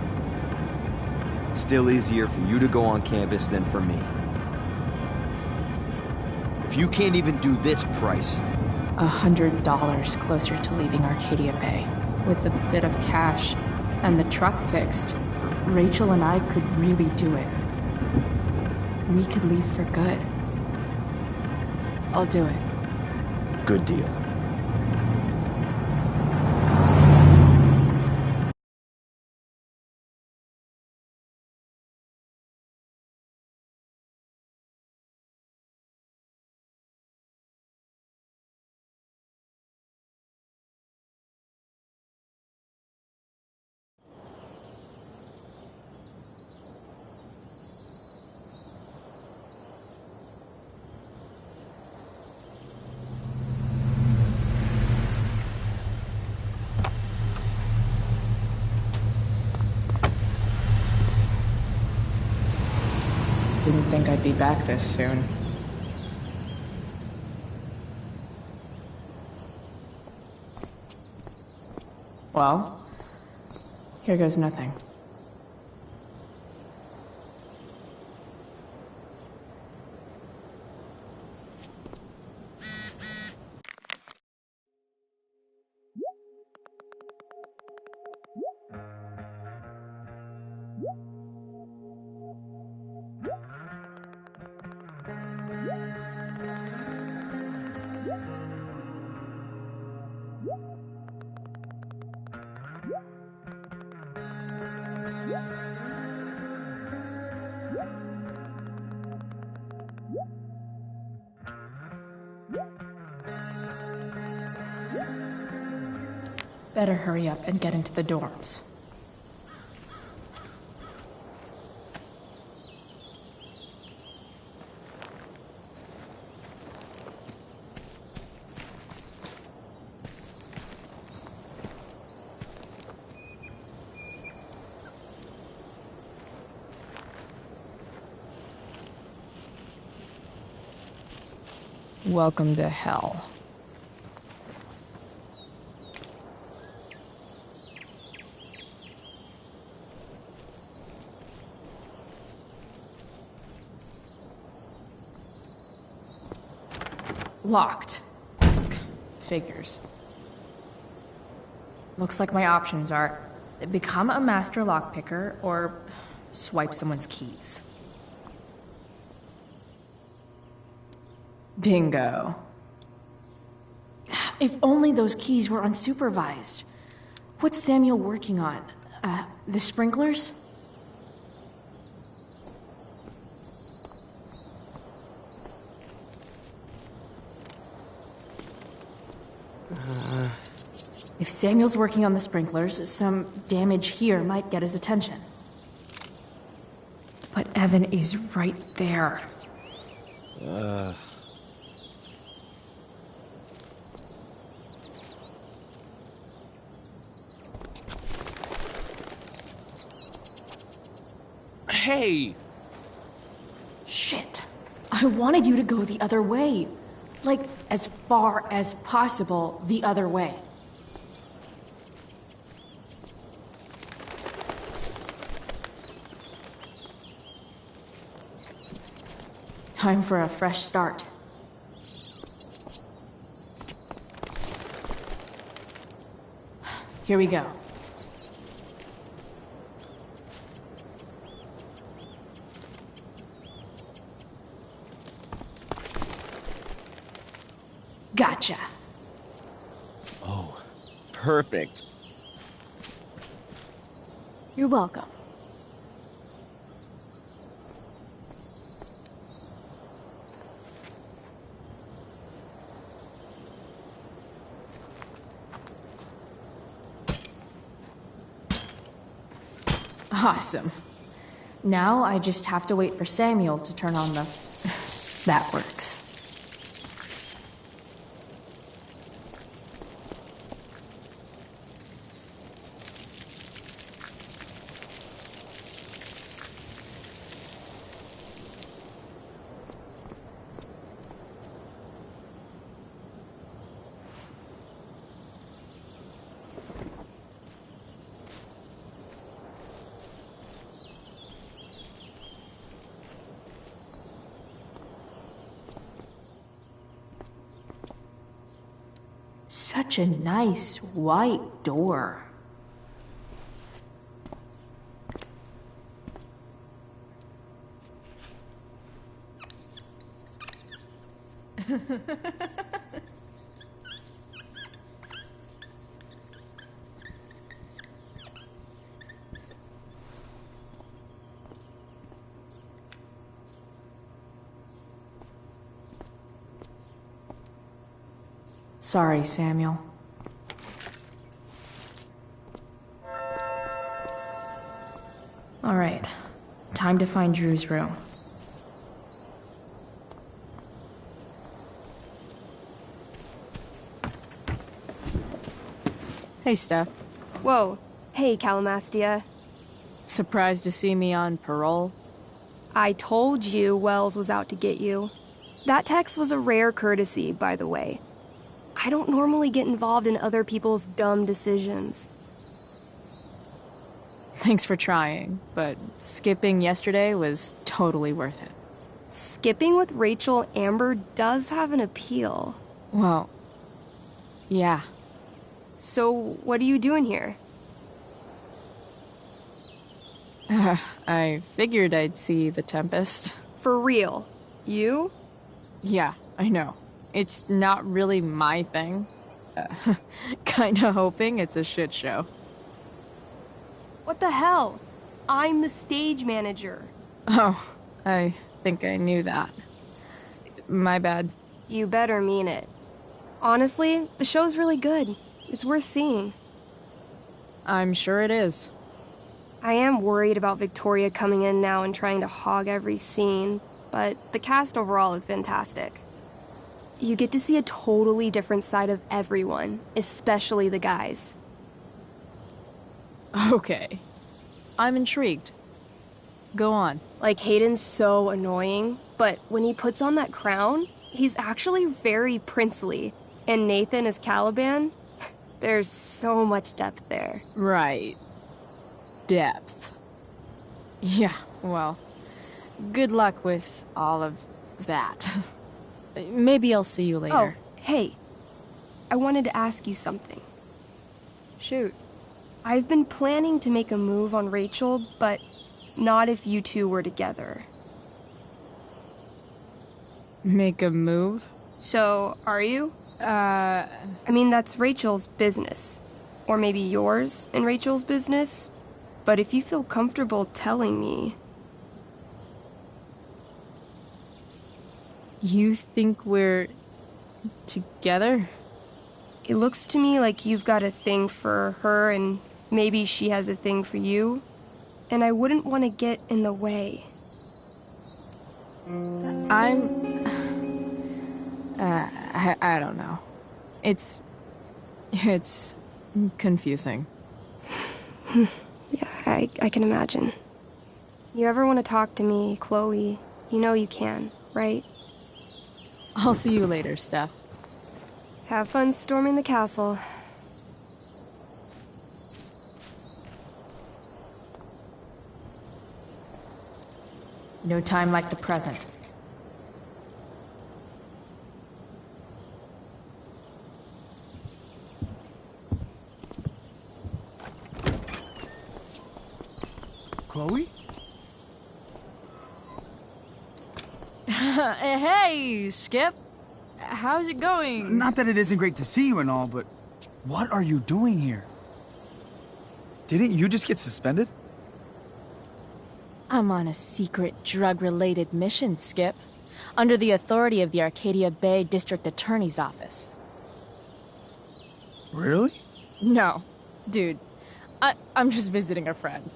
Still easier for you to go on campus than for me. If you can't even do this price... $100 closer to leaving Arcadia Bay. With a bit of cash and the truck fixed, Rachel and I could really do it. We could leave for good. I'll do it. Good deal. Didn't think I'd be back this soon. Well, here goes nothing. Better hurry up and get into the dorms. Welcome to hell. Locked. Figures. Looks like my options are become a master lockpicker or swipe someone's keys. Bingo. If only those keys were unsupervised. What's Samuel working on? The sprinklers? If Samuel's working on the sprinklers, some damage here might get his attention. But Evan is right there. Hey! Shit. I wanted you to go the other way. Like, as far as possible the other way. Time for a fresh start. Here we go. Gotcha. Oh, perfect. You're welcome. Awesome. Now I just have to wait for Samuel to turn on the... That works. Such a nice white door. Sorry, Samuel. All right, time to find Drew's room. Hey, Steph. Whoa. Hey, Calamastia. Surprised to see me on parole? I told you Wells was out to get you. That text was a rare courtesy, by the way. I don't normally get involved in other people's dumb decisions. Thanks for trying, but skipping yesterday was totally worth it. Skipping with Rachel Amber does have an appeal. Well, yeah. So, what are you doing here? I figured I'd see the Tempest. For real? You? Yeah, I know. It's not really my thing. Kinda hoping it's a shit show. What the hell? I'm the stage manager. Oh, I think I knew that. My bad. You better mean it. Honestly, the show's really good. It's worth seeing. I'm sure it is. I am worried about Victoria coming in now and trying to hog every scene, but the cast overall is fantastic. You get to see a totally different side of everyone, especially the guys. Okay. I'm intrigued. Go on. Like, Hayden's so annoying, but when he puts on that crown, he's actually very princely. And Nathan as Caliban, there's so much depth there. Right. Depth. Yeah, well, good luck with all of that. Maybe I'll see you later. Oh, hey. I wanted to ask you something. Shoot. I've been planning to make a move on Rachel, but not if you two were together. Make a move? So, are you? I mean, that's Rachel's business. Or maybe yours and Rachel's business. But if you feel comfortable telling me... You think we're... together? It looks to me like you've got a thing for her and maybe she has a thing for you. And I wouldn't want to get in the way. I don't know. It's confusing. Yeah, I can imagine. You ever want to talk to me, Chloe, you know you can, right? I'll see you later, Steph. Have fun storming the castle. No time like the present. Chloe? Hey, Skip. How's it going? Not that it isn't great to see you and all, but what are you doing here? Didn't you just get suspended? I'm on a secret drug-related mission, Skip. Under the authority of the Arcadia Bay District Attorney's Office. Really? No. Dude, I'm just visiting a friend.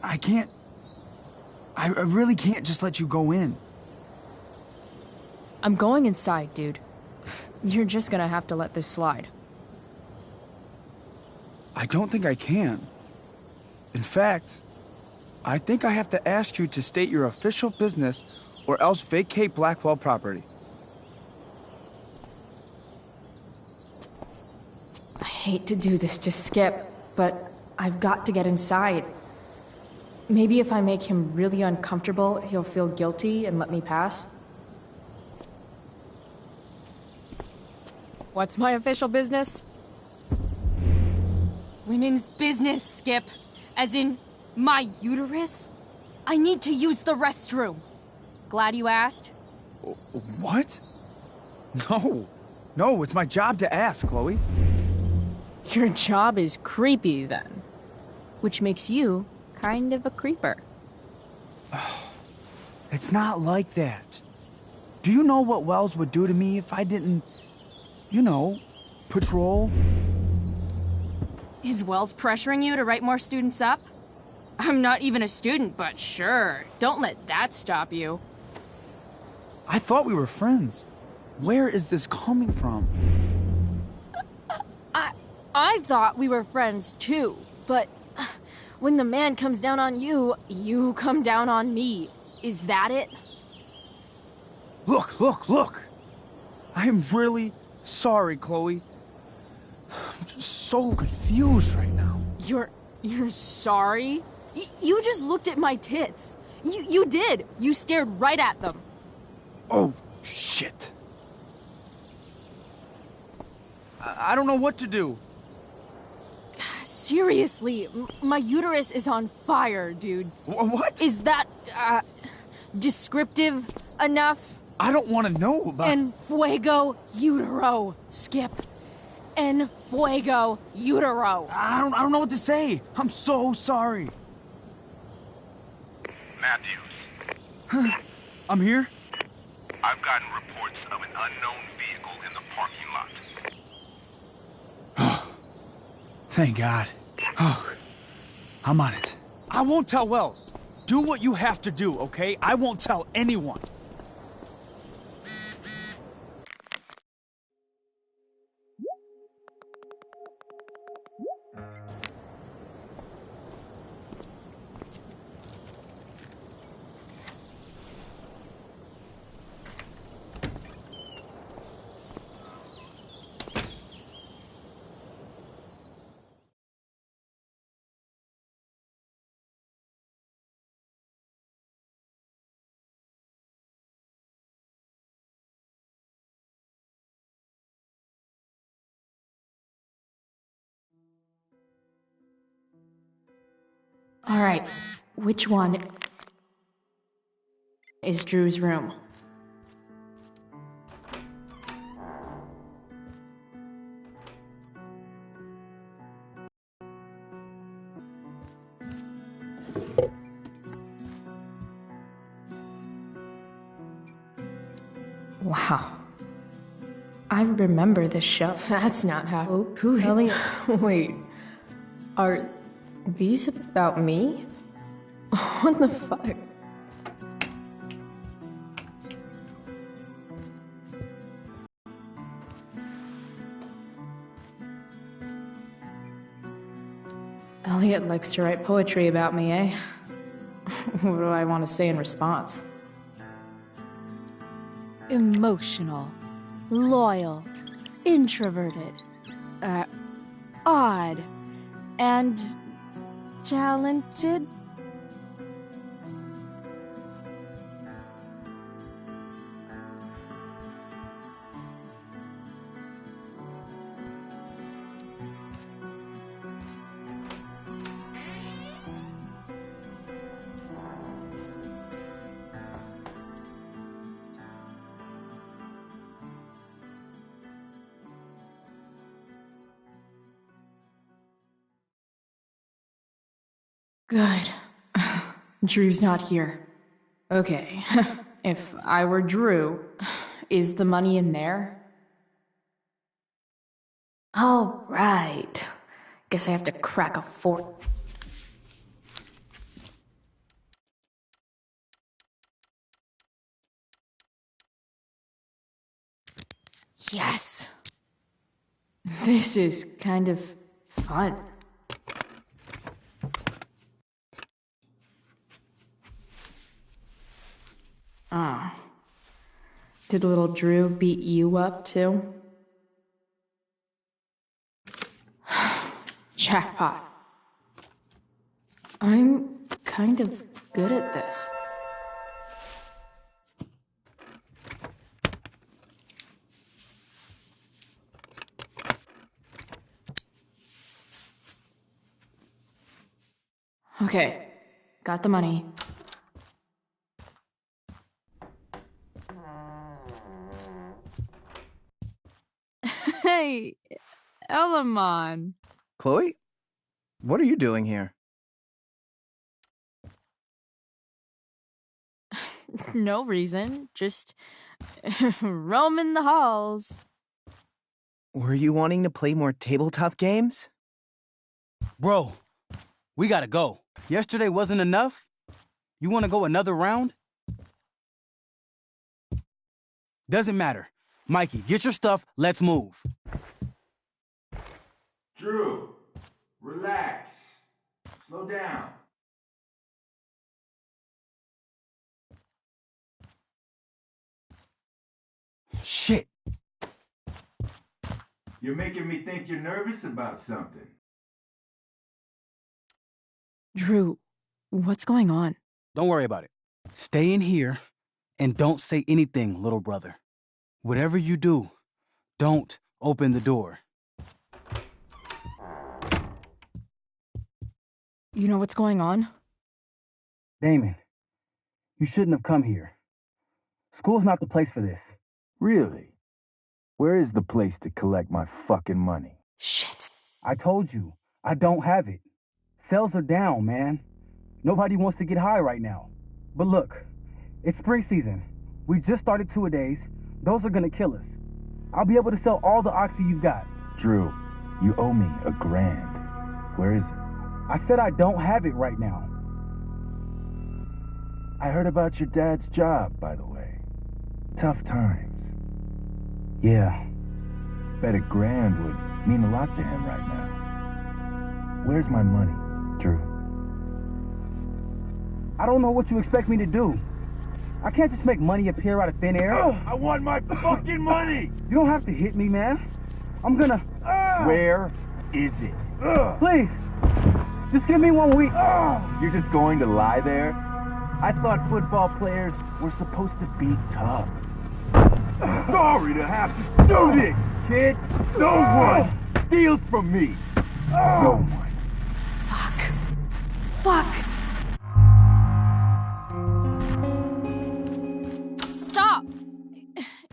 I can't... I really can't just let you go in. I'm going inside, dude. You're just gonna have to let this slide. I don't think I can. In fact, I think I have to ask you to state your official business or else vacate Blackwell property. I hate to do this to Skip, but I've got to get inside. Maybe if I make him really uncomfortable, he'll feel guilty and let me pass. What's my official business? Women's business, Skip. As in, my uterus? I need to use the restroom. Glad you asked. What? No. No, it's my job to ask, Chloe. Your job is creepy, then. Which makes you kind of a creeper. It's not like that. Do you know what Wells would do to me if I didn't, you know, patrol? Is Wells pressuring you to write more students up? I'm not even a student, but sure. Don't let that stop you. I thought we were friends. Where is this coming from? I thought we were friends too, but when the man comes down on you, you come down on me. Is that it? Look! I'm really sorry, Chloe. I'm just so confused right now. You're sorry? You just looked at my tits. You did. You stared right at them. Oh, shit. I don't know what to do. seriously, my uterus is on fire, dude. What? Is that, descriptive enough? I don't want to know about... En fuego utero, Skip. En fuego utero. I don't know what to say. I'm so sorry. Matthews. I'm here? I've gotten reports of an unknown vehicle in the parking lot. Thank God. Oh, I'm on it. I won't tell Wells. Do what you have to do, okay? I won't tell anyone. All right, which one is Drew's room? Wow. I remember this show. That's not how. Who Elliot, wait. Are these about me? What the fuck? Elliot likes to write poetry about me, eh? What do I want to say in response? Emotional, loyal, introverted, odd, and talented. Good. Drew's not here. Okay. If I were Drew, is the money in there? All right. Guess I have to crack a fork. Yes! This is kind of fun. Ah. Did little Drew beat you up, too? Jackpot. I'm kind of good at this. Okay, got the money. Hey, Elamon. Chloe? What are you doing here? No reason, just roaming the halls. Were you wanting to play more tabletop games? Bro, we gotta go. Yesterday wasn't enough? You wanna go another round? Doesn't matter. Mikey, get your stuff, let's move. Drew, relax. Slow down. Shit. You're making me think you're nervous about something. Drew, what's going on? Don't worry about it. Stay in here and don't say anything, little brother. Whatever you do, don't open the door. You know what's going on? Damon, you shouldn't have come here. School's not the place for this. Really? Where is the place to collect my fucking money? Shit. I told you, I don't have it. Sales are down, man. Nobody wants to get high right now. But look, it's spring season. We just started two-a-days. Those are gonna kill us. I'll be able to sell all the oxy you've got. Drew, you owe me $1,000. Where is it? I said I don't have it right now. I heard about your dad's job, by the way. Tough times. Yeah. Bet $1,000 would mean a lot to him right now. Where's my money, Drew? I don't know what you expect me to do. I can't just make money appear out of thin air. I want my fucking money! You don't have to hit me, man. I'm gonna... Where is it? Please, just give me 1 week. You're just going to lie there? I thought football players were supposed to be tough. Sorry to have to do this, kid. No one steals from me. No one. Fuck. Stop!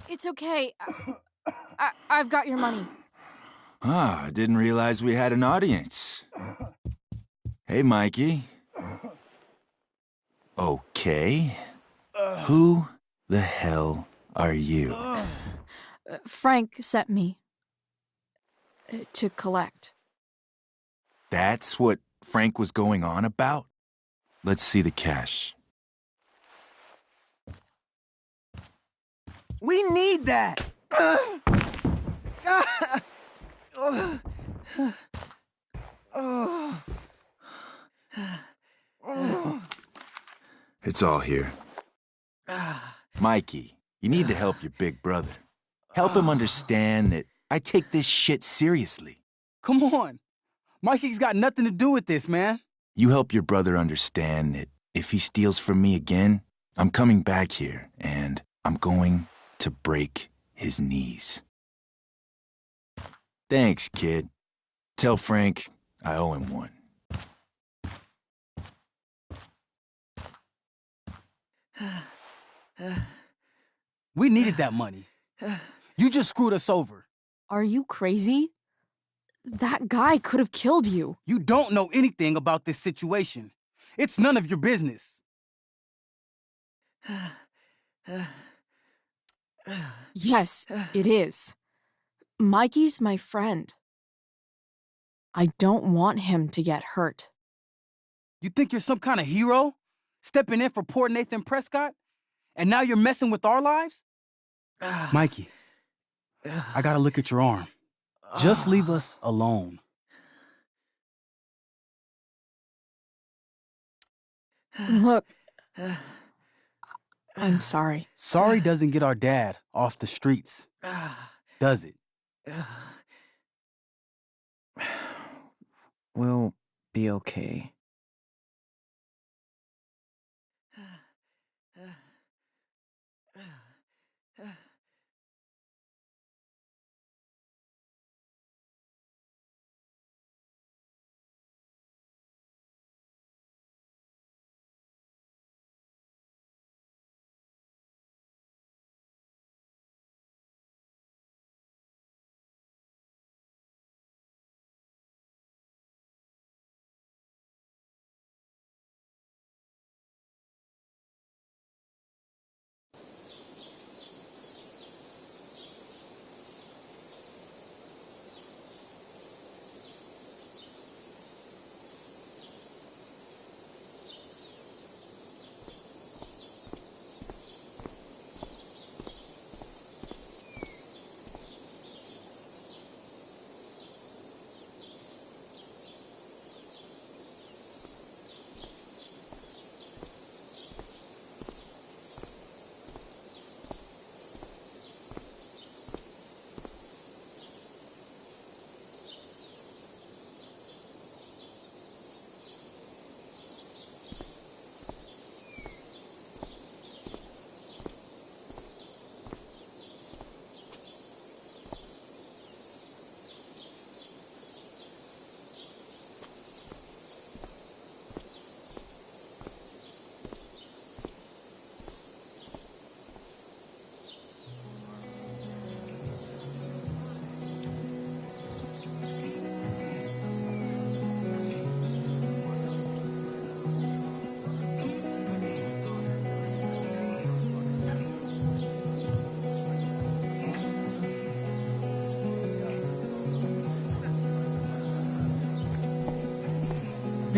It's okay. I've got your money. Ah, I didn't realize we had an audience. Hey, Mikey. Okay. Who the hell are you? Frank sent me to collect. That's what Frank was going on about? Let's see the cash. We need that! It's all here. Mikey, you need to help your big brother. Help him understand that I take this shit seriously. Come on. Mikey's got nothing to do with this, man. You help your brother understand that if he steals from me again, I'm coming back here and I'm going to break his knees. Thanks, kid. Tell Frank I owe him one. We needed that money. You just screwed us over. Are you crazy? That guy could have killed you. You don't know anything about this situation. It's none of your business. Yes, it is. Mikey's my friend. I don't want him to get hurt. You think you're some kind of hero? Stepping in for poor Nathan Prescott? And now you're messing with our lives? Mikey, I gotta look at your arm. Just leave us alone. Look, I'm sorry. Sorry doesn't get our dad off the streets, does it? We'll be okay.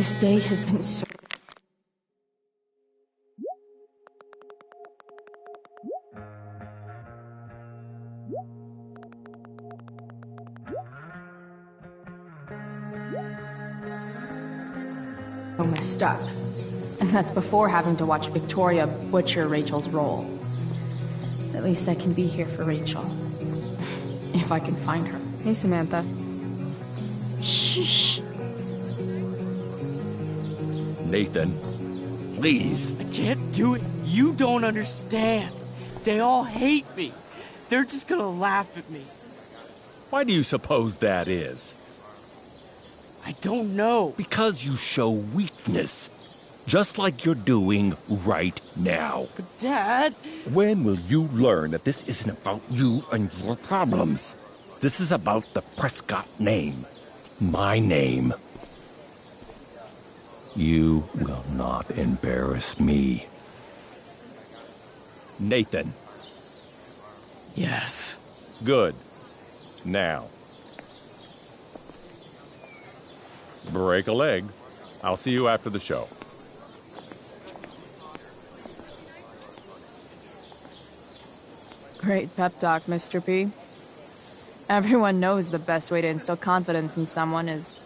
This day has been so... messed up. And that's before having to watch Victoria butcher Rachel's role. At least I can be here for Rachel. If I can find her. Hey, Samantha. Shh. Nathan, please. I can't do it. You don't understand. They all hate me. They're just gonna laugh at me. Why do you suppose that is? I don't know. Because you show weakness. Just like you're doing right now. But Dad... When will you learn that this isn't about you and your problems? This is about the Prescott name. My name. You will not embarrass me. Nathan. Yes. Good. Now. Break a leg. I'll see you after the show. Great pep talk, Mr. P. Everyone knows the best way to instill confidence in someone is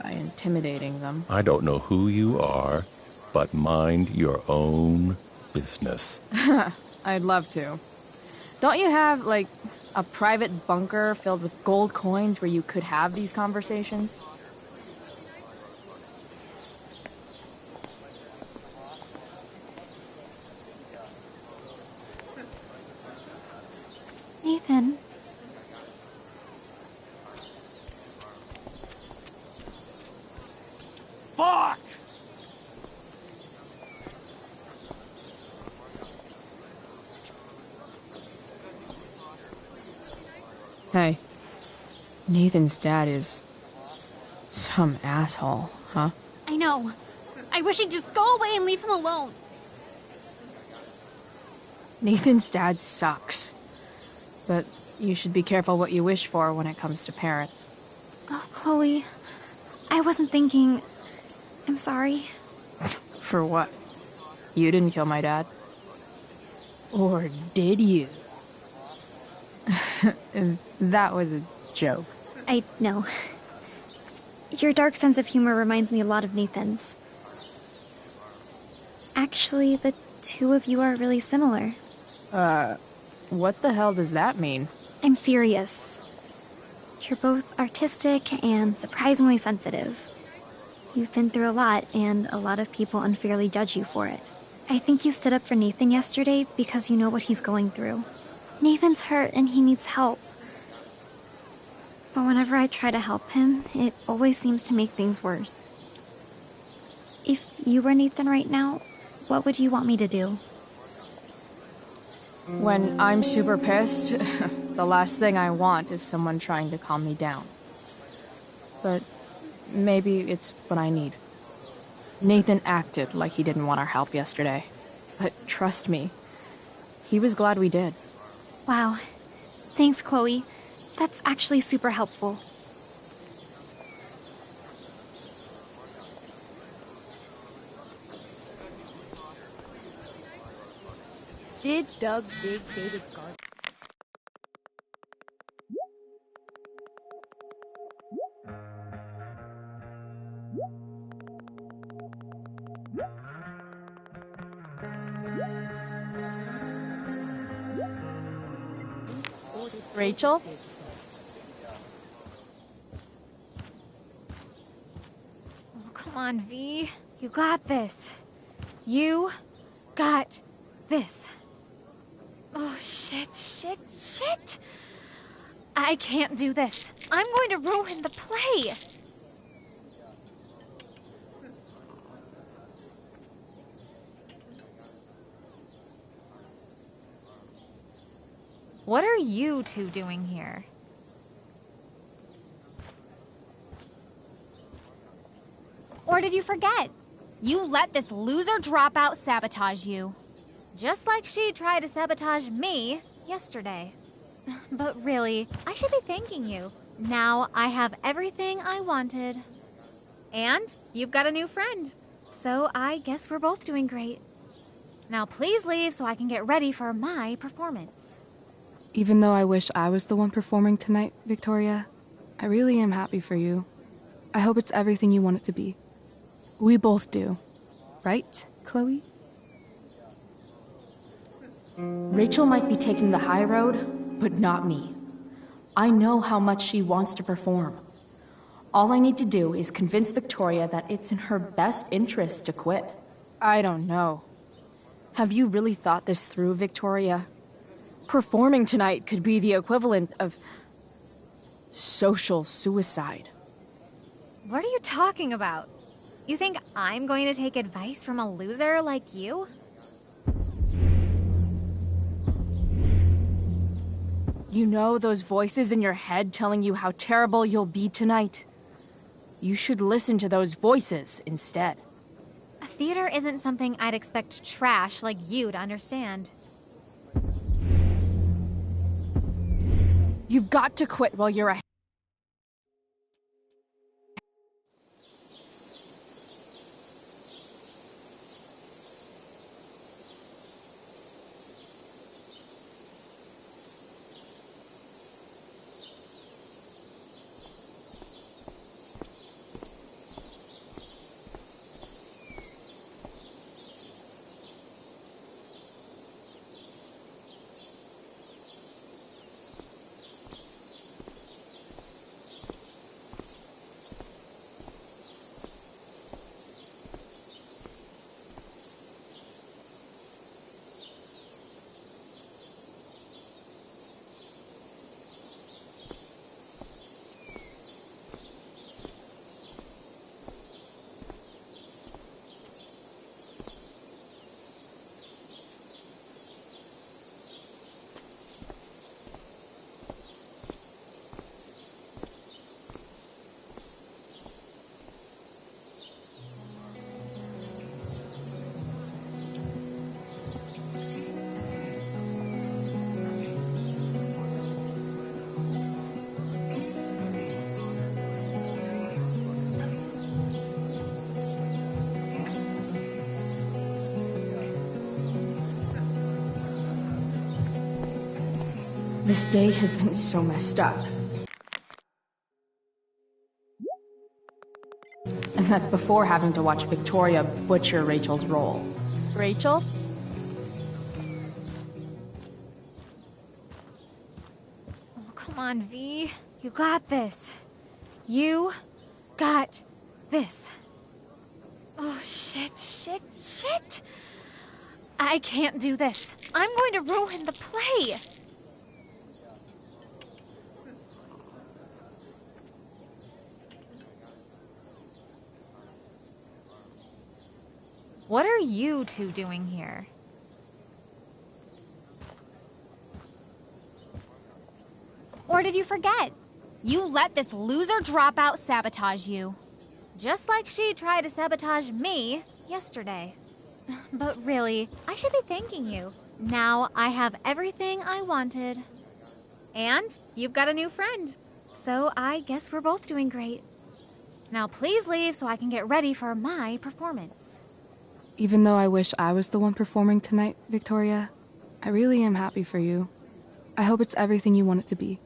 by intimidating them. I don't know who you are, but mind your own business. I'd love to. Don't you have, like, a private bunker filled with gold coins where you could have these conversations? Nathan. Fuck! Hey. Nathan's dad is... some asshole, huh? I know. I wish he'd just go away and leave him alone. Nathan's dad sucks. But you should be careful what you wish for when it comes to parents. Oh, Chloe. I wasn't thinking... I'm sorry. For what? You didn't kill my dad? Or did you? That was a joke. I know. Your dark sense of humor reminds me a lot of Nathan's. Actually, the two of you are really similar. What the hell does that mean? I'm serious. You're both artistic and surprisingly sensitive. You've been through a lot, and a lot of people unfairly judge you for it. I think you stood up for Nathan yesterday because you know what he's going through. Nathan's hurt and he needs help. But whenever I try to help him, it always seems to make things worse. If you were Nathan right now, what would you want me to do? When I'm super pissed, the last thing I want is someone trying to calm me down. But maybe it's what I need. Nathan acted like he didn't want our help yesterday. But trust me, he was glad we did. Wow. Thanks, Chloe. That's actually super helpful. Did Doug dig David's garden? Rachel? Oh, come on, V. You got this. You got this. Oh, shit. I can't do this. I'm going to ruin the play. What are you two doing here? Or did you forget? You let this loser dropout sabotage you. Just like she tried to sabotage me yesterday. But really, I should be thanking you. Now I have everything I wanted. And you've got a new friend. So I guess we're both doing great. Now please leave so I can get ready for my performance. Even though I wish I was the one performing tonight, Victoria, I really am happy for you. I hope it's everything you want it to be. We both do. Right, Chloe? Rachel might be taking the high road, but not me. I know how much she wants to perform. All I need to do is convince Victoria that it's in her best interest to quit. I don't know. Have you really thought this through, Victoria? Performing tonight could be the equivalent of social suicide. What are you talking about? You think I'm going to take advice from a loser like you? You know those voices in your head telling you how terrible you'll be tonight? You should listen to those voices instead. Theater isn't something I'd expect trash like you to understand. You've got to quit while you're ahead. This day has been so messed up. And that's before having to watch Victoria butcher Rachel's role. Rachel? Oh, come on, V. You got this. You got this. Oh, shit. I can't do this. I'm going to ruin the play. What are you two doing here? Or did you forget? You let this loser dropout sabotage you. Just like she tried to sabotage me yesterday. But really, I should be thanking you. Now I have everything I wanted. And you've got a new friend. So I guess we're both doing great. Now please leave so I can get ready for my performance. Even though I wish I was the one performing tonight, Victoria, I really am happy for you. I hope it's everything you want it to be.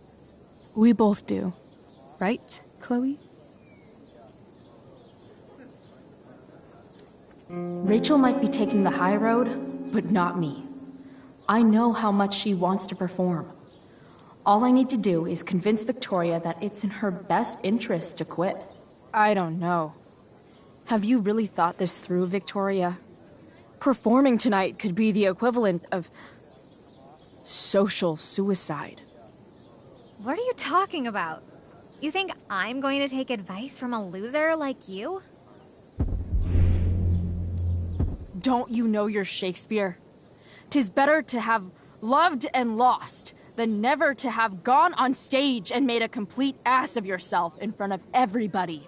We both do. Right, Chloe? Rachel might be taking the high road, but not me. I know how much she wants to perform. All I need to do is convince Victoria that it's in her best interest to quit. I don't know. Have you really thought this through, Victoria? Performing tonight could be the equivalent of social suicide. What are you talking about? You think I'm going to take advice from a loser like you? Don't you know your Shakespeare? 'Tis better to have loved and lost than never to have gone on stage and made a complete ass of yourself in front of everybody.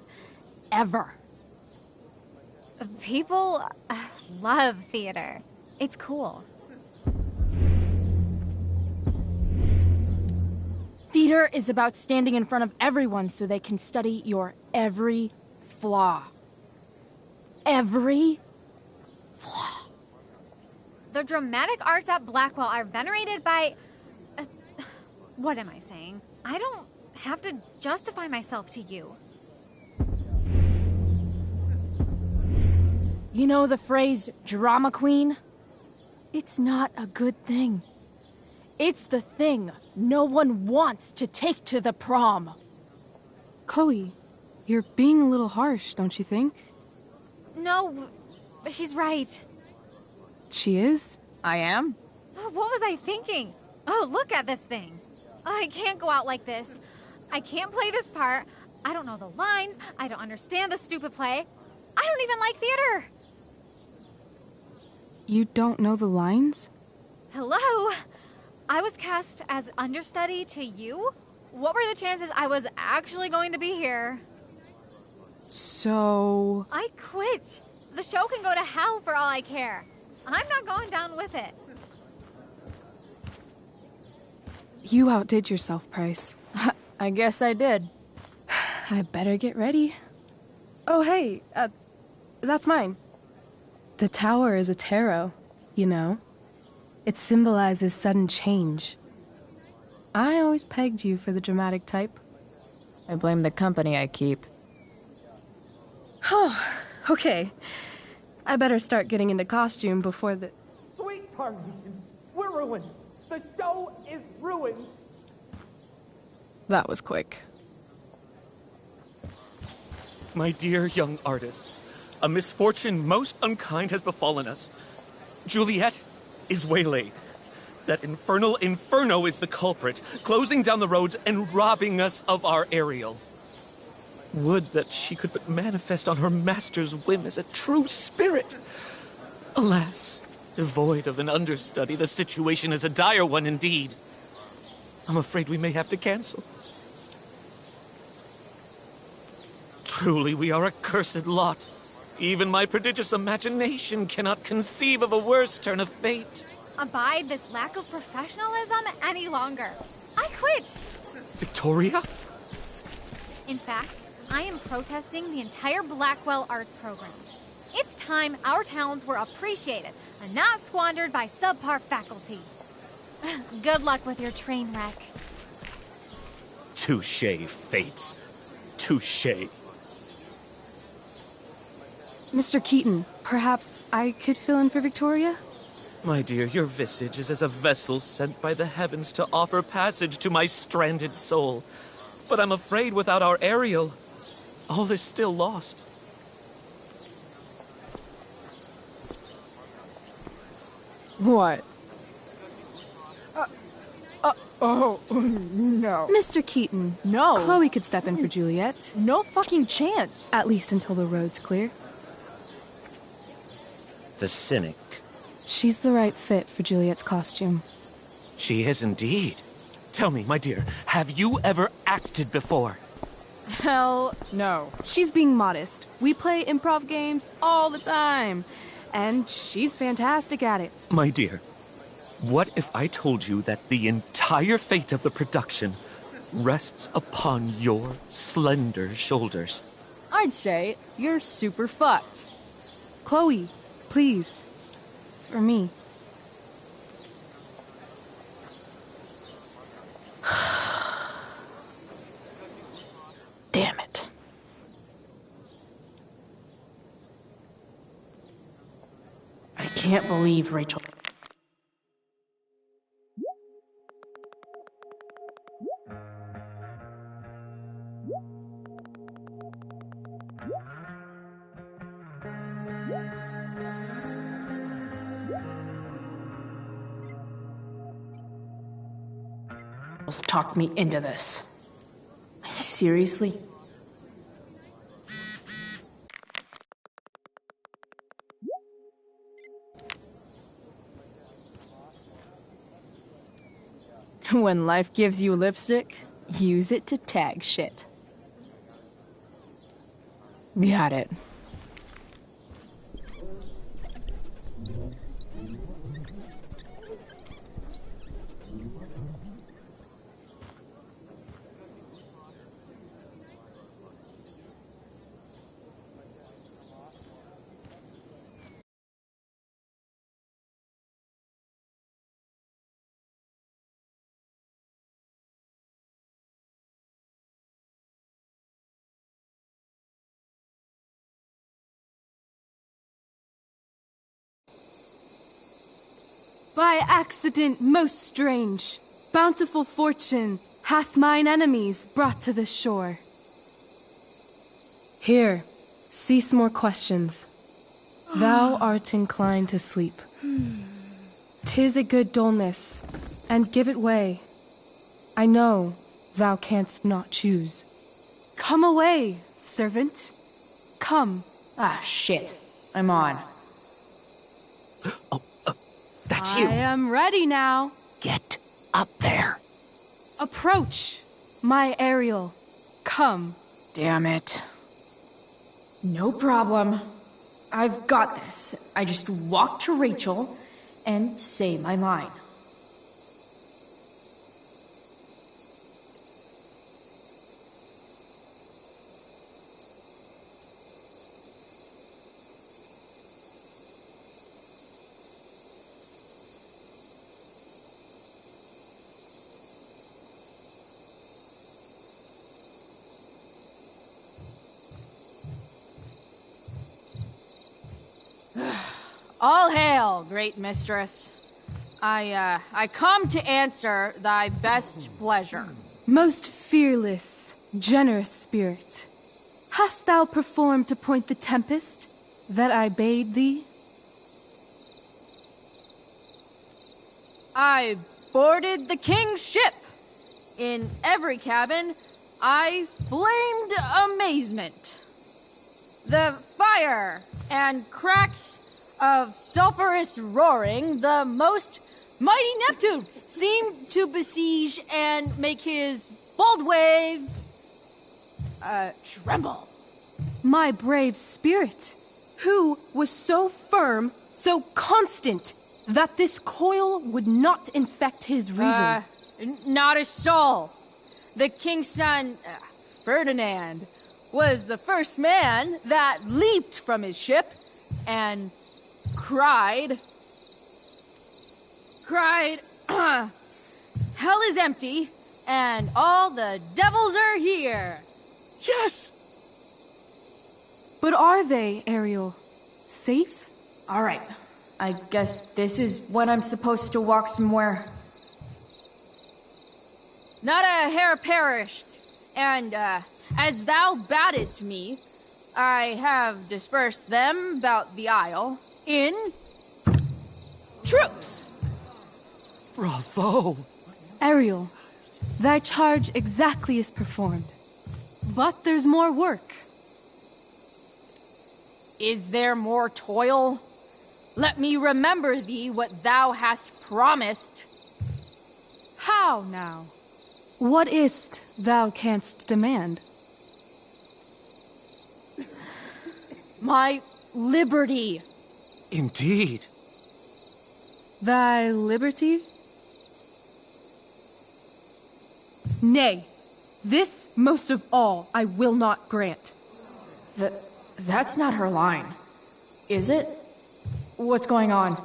Ever. People love theater. It's cool. Theater is about standing in front of everyone so they can study your every flaw. every flaw. The dramatic arts at Blackwell are venerated by... what am I saying? I don't have to justify myself to you. You know the phrase, drama queen? It's not a good thing. It's the thing no one wants to take to the prom. Chloe, you're being a little harsh, don't you think? No, she's right. She is? I am? What was I thinking? Oh, look at this thing. I can't go out like this. I can't play this part. I don't know the lines. I don't understand the stupid play. I don't even like theater. You don't know the lines? Hello? I was cast as understudy to you? What were the chances I was actually going to be here? So... I quit. The show can go to hell for all I care. I'm not going down with it. You outdid yourself, Price. I guess I did. I better get ready. Oh, hey, that's mine. The tower is a tarot, you know. It symbolizes sudden change. I always pegged you for the dramatic type. I blame the company I keep. Oh, okay. I better start getting into costume before the... Sweet tarnation, we're ruined. The show is ruined. That was quick. My dear young artists, a misfortune most unkind has befallen us. Juliet is waylaid. That infernal inferno is the culprit, closing down the roads and robbing us of our Ariel. Would that she could but manifest on her master's whim as a true spirit. Alas, devoid of an understudy, the situation is a dire one indeed. I'm afraid we may have to cancel. Truly, we are a cursed lot. Even my prodigious imagination cannot conceive of a worse turn of fate. Abide this lack of professionalism any longer. I quit. Victoria? In fact, I am protesting the entire Blackwell Arts program. It's time our talents were appreciated and not squandered by subpar faculty. Good luck with your train wreck. Touché, Fates. Touché. Mr. Keaton, perhaps I could fill in for Victoria? My dear, your visage is as a vessel sent by the heavens to offer passage to my stranded soul. But I'm afraid without our Ariel, all is still lost. What? Oh, no. Mr. Keaton. No. Chloe could step in for Juliet. No fucking chance. At least until the road's clear. The cynic. She's the right fit for Juliet's costume. She is indeed. Tell me, my dear, have you ever acted before? Hell no. She's being modest. We play improv games all the time. And she's fantastic at it. My dear, what if I told you that the entire fate of the production rests upon your slender shoulders? I'd say you're super fucked. Chloe, please. For me. Damn it. I can't believe Rachel. Talked me into this. Seriously? When life gives you lipstick, use it to tag shit. Got it. By accident most strange, bountiful fortune hath mine enemies brought to this shore. Here, cease more questions. Thou art inclined to sleep. 'Tis a good dullness, and give it way. I know thou canst not choose. Come away, servant. Come. Ah, shit. I'm on. That's you. I am ready now. Get up there. Approach, my Ariel. Come. Damn it. No problem. I've got this. I just walk to Rachel and say my line. All hail, great mistress. I come to answer thy best pleasure. Most fearless, generous spirit, hast thou performed to point the tempest that I bade thee? I boarded the king's ship. In every cabin, I flamed amazement. The fire and cracks of sulphurous roaring, the most mighty Neptune seemed to besiege and make his bold waves tremble. My brave spirit, who was so firm, so constant, that this coil would not infect his reason. Not a soul. The king's son, Ferdinand, was the first man that leaped from his ship and cried, hell is empty, and all the devils are here. Yes! But are they, Ariel? Safe? All right. I guess this is when I'm supposed to walk somewhere. Not a hair perished, and as thou badest me, I have dispersed them about the isle in troops. Bravo! Ariel, thy charge exactly is performed. But there's more work. Is there more toil? Let me remember thee what thou hast promised. How now? What is't thou canst demand? My liberty. Indeed. Thy liberty? Nay, this most of all I will not grant. That's not her line, is it? What's going on?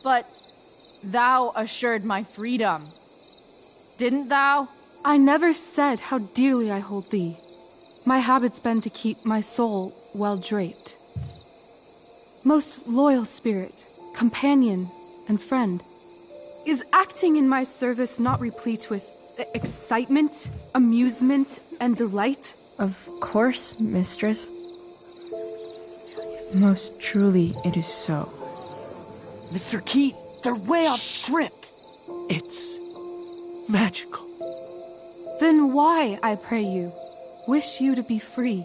But thou assured my freedom, didn't thou? I never said how dearly I hold thee. My habit's been to keep my soul well draped. Most loyal spirit, companion, and friend, is acting in my service not replete with excitement, amusement, and delight? Of course, mistress. Most truly it is so. Mr. Keat, they're way off script. It's magical. Then why, I pray you, wish you to be free?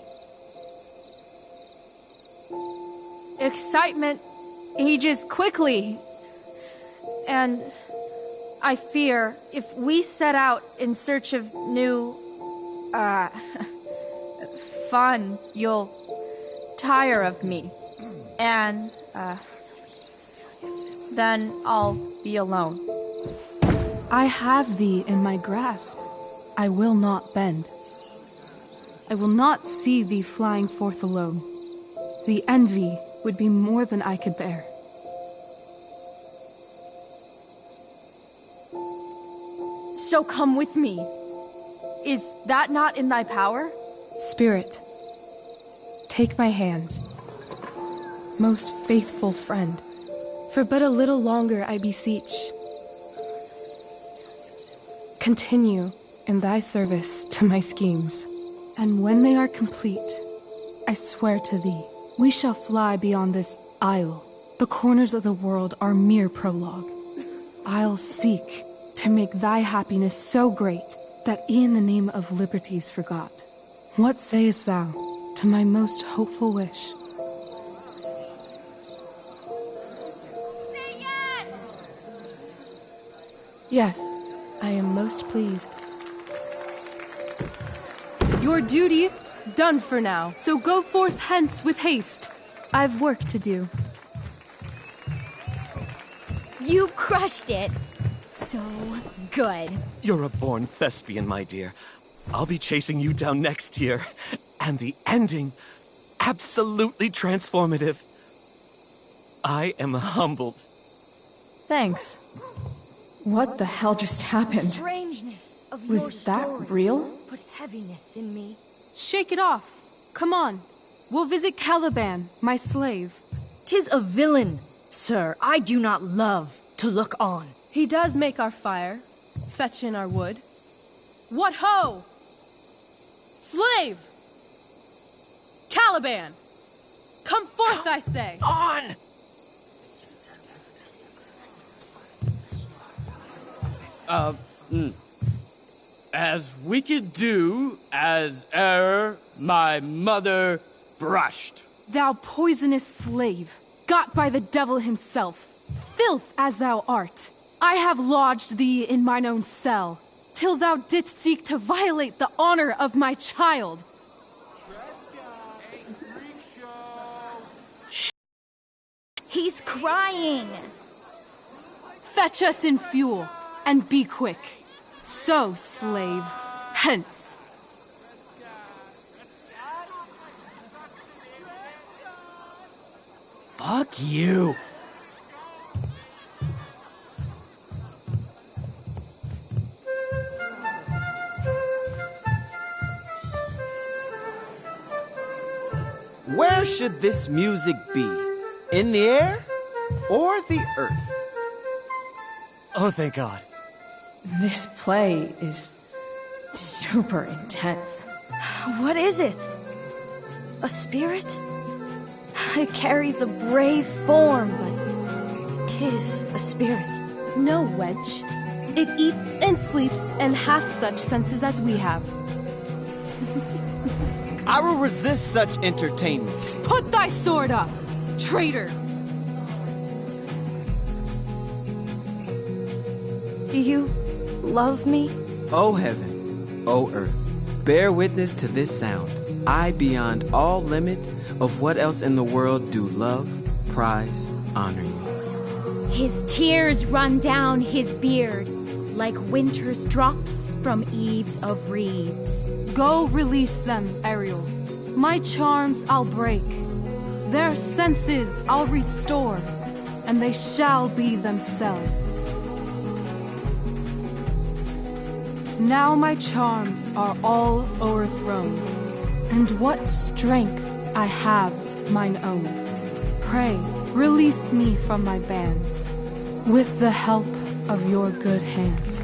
Excitement ages quickly. And I fear if we set out in search of new, fun, you'll tire of me. And, then I'll be alone. I have thee in my grasp. I will not bend. I will not see thee flying forth alone. The envy would be more than I could bear. So come with me. Is that not in thy power? Spirit, take my hands. Most faithful friend, for but a little longer I beseech. Continue in thy service to my schemes, and when they are complete, I swear to thee, we shall fly beyond this isle. The corners of the world are mere prologue. I'll seek to make thy happiness so great that e'en the name of liberty's forgot. What sayest thou to my most hopeful wish? Yes, I am most pleased. Your duty done for now, so go forth hence with haste. I've work to do. You crushed it. So good. You're a born thespian, my dear. I'll be chasing you down next year. And the ending, absolutely transformative. I am humbled. Thanks. What the hell just happened? Strangeness of your Was that story real? put heaviness in me. Shake it off. Come on. We'll visit Caliban, my slave. 'Tis a villain, sir, I do not love to look on. He does make our fire, fetch in our wood. What ho! Slave! Caliban! Come forth, I say! On! As we could do, as e'er my mother brushed. Thou poisonous slave, got by the devil himself, filth as thou art, I have lodged thee in mine own cell, till thou didst seek to violate the honor of my child. He's crying. Fetch us in fuel, and be quick. So, slave, hence. Fuck you. Where should this music be? In the air or the earth? Oh, thank God. This play is super intense. What is it? A spirit? It carries a brave form, but 'tis a spirit. No, wench. It eats and sleeps and hath such senses as we have. I will resist such entertainment. Put thy sword up, traitor! Do you love me? O heaven, O earth, bear witness to this sound. I, beyond all limit of what else in the world, do love, prize, honor you. His tears run down his beard like winter's drops from eaves of reeds. Go release them, Ariel. My charms I'll break. Their senses I'll restore, and they shall be themselves. Now my charms are all o'erthrown, and what strength I have's mine own. Pray, release me from my bands, with the help of your good hands.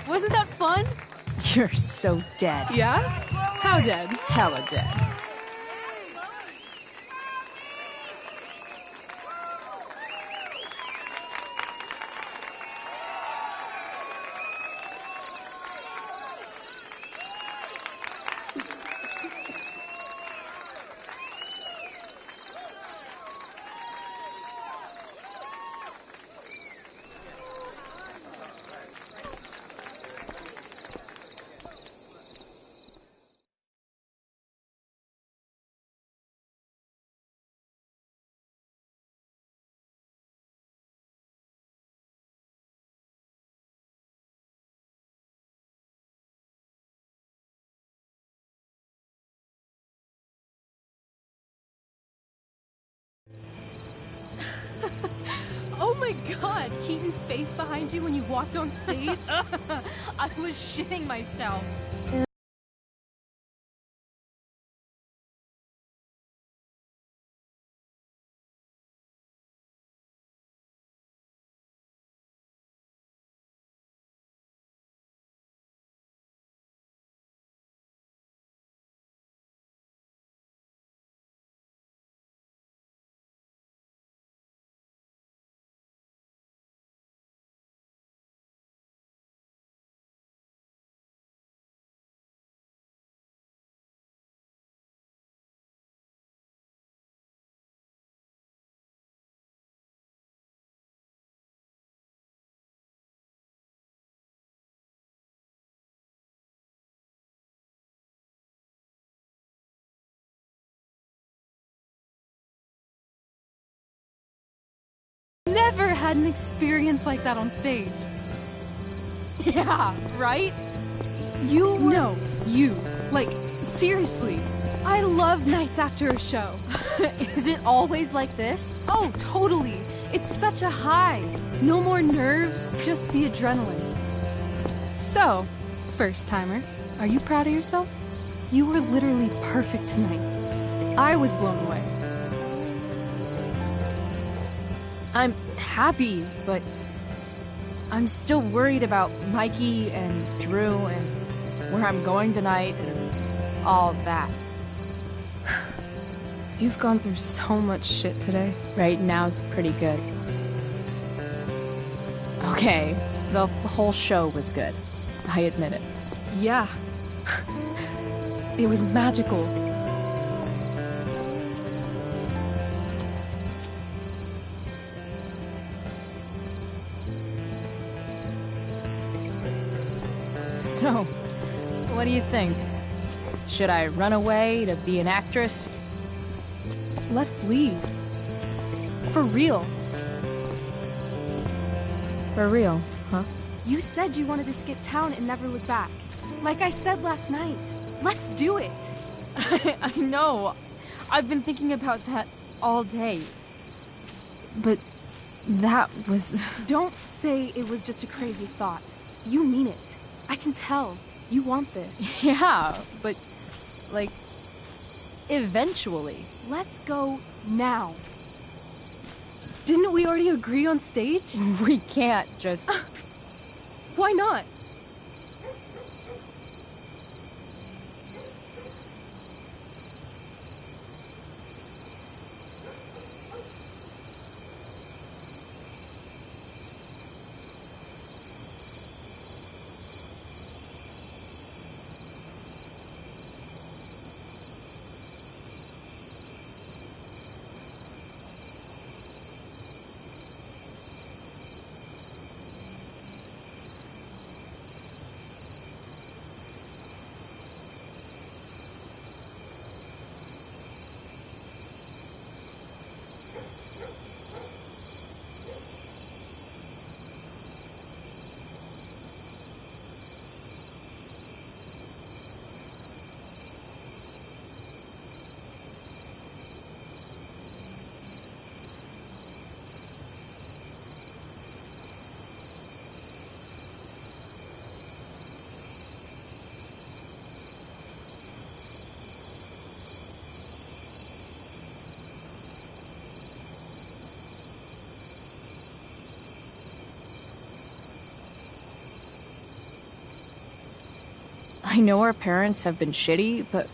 Wasn't that fun? You're so dead. Yeah? How dead? Hella dead. my god, Keaton's face behind you when you walked on stage? I was shitting myself. Never had an experience like that on stage. Yeah, right? You were... No, you. Like, seriously. I love nights after a show. Is it always like this? Oh, totally. It's such a high. No more nerves, just the adrenaline. So, first timer, are you proud of yourself? You were literally perfect tonight. I was blown away. I'm happy, but I'm still worried about Mikey and Drew and where I'm going tonight and all that. You've gone through so much shit today. Right now's pretty good. Okay, the whole show was good. I admit it. Yeah. It was magical. So, what do you think? Should I run away to be an actress? Let's leave. For real. For real, huh? You said you wanted to skip town and never look back. Like I said last night. Let's do it. I know. I've been thinking about that all day. But that was... Don't say it was just a crazy thought. You mean it. I can tell. You want this. Yeah, but, like, eventually. Let's go now. Didn't we already agree on stage? We can't just... Why not? I know our parents have been shitty, but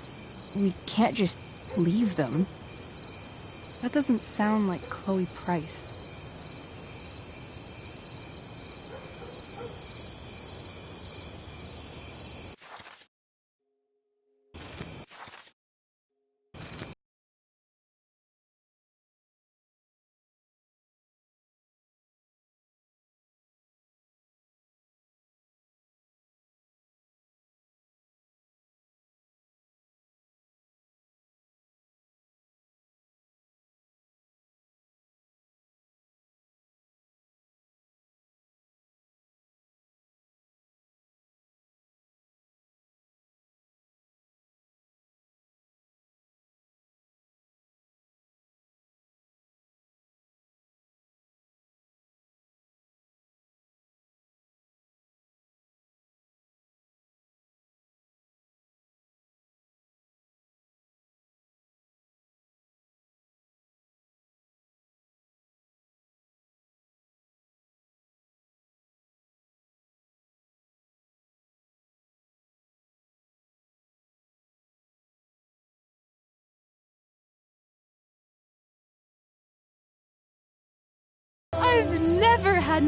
we can't just leave them. That doesn't sound like Chloe Price.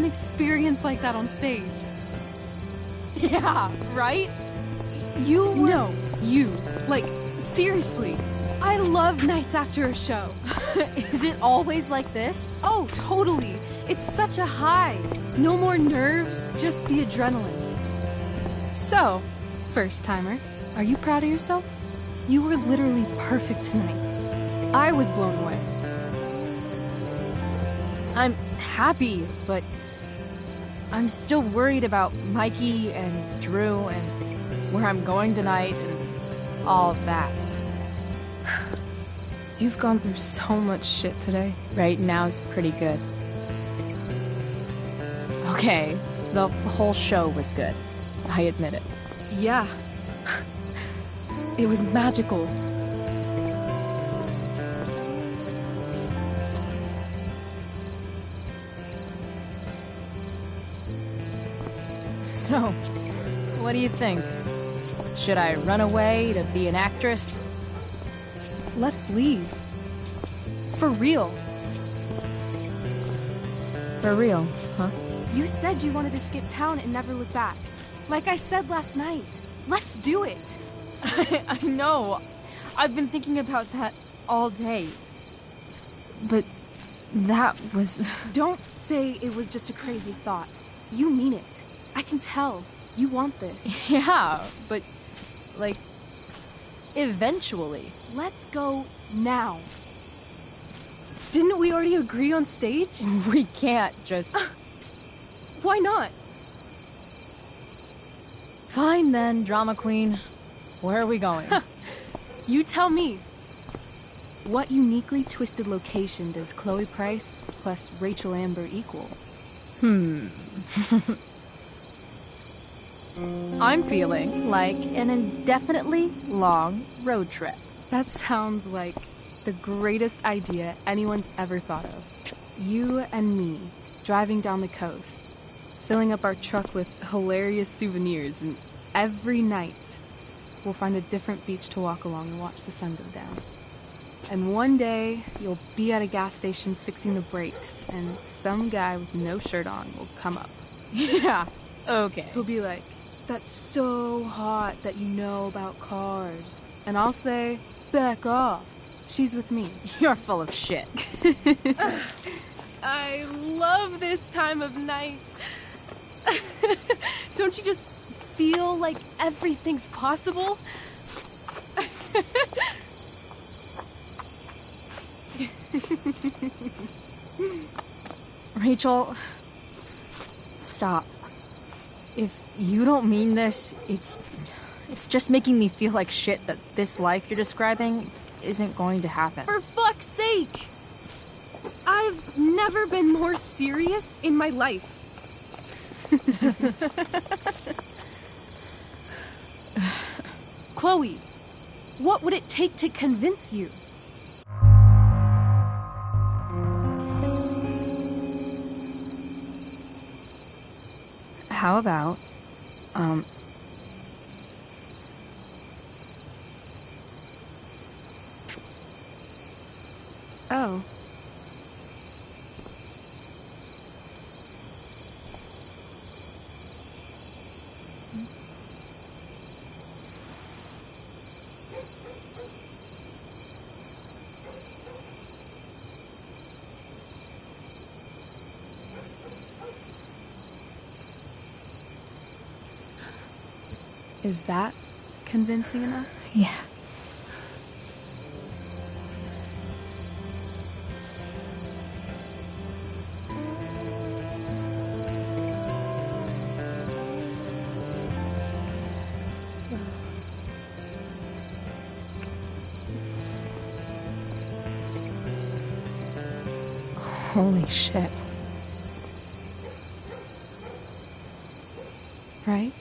an experience like that on stage. Yeah, right? You were... No, you. Like, seriously. I love nights after a show. Is it always like this? Oh, totally. It's such a high. No more nerves, just the adrenaline. So, first timer, are you proud of yourself? You were literally perfect tonight. I was blown away. I'm happy, but I'm still worried about Mikey and Drew and where I'm going tonight and all of that. You've gone through so much shit today. Right now is pretty good. Okay, the whole show was good. I admit it. Yeah. It was magical. So, what do you think? Should I run away to be an actress? Let's leave. For real. For real, huh? You said you wanted to skip town and never look back. Like I said last night. Let's do it. I know. I've been thinking about that all day. But that was... Don't say it was just a crazy thought. You mean it. I can tell. You want this. Yeah, but, like, eventually. Let's go now. Didn't we already agree on stage? We can't just... Why not? Fine then, drama queen. Where are we going? You tell me. What uniquely twisted location does Chloe Price plus Rachel Amber equal? I'm feeling like an indefinitely long road trip. That sounds like the greatest idea anyone's ever thought of. You and me, driving down the coast, filling up our truck with hilarious souvenirs, and every night we'll find a different beach to walk along and watch the sun go down. And one day, you'll be at a gas station fixing the brakes, and some guy with no shirt on will come up. Yeah, okay. He'll be like, "That's so hot that you know about cars." And I'll say, "Back off. She's with me." You're full of shit. I love this time of night. Don't you just feel like everything's possible? Rachel, stop. If you don't mean this, it's just making me feel like shit that this life you're describing isn't going to happen. For fuck's sake! I've never been more serious in my life. Chloe, what would it take to convince you? How about, Oh. Is that convincing enough? Yeah. Holy shit. Right?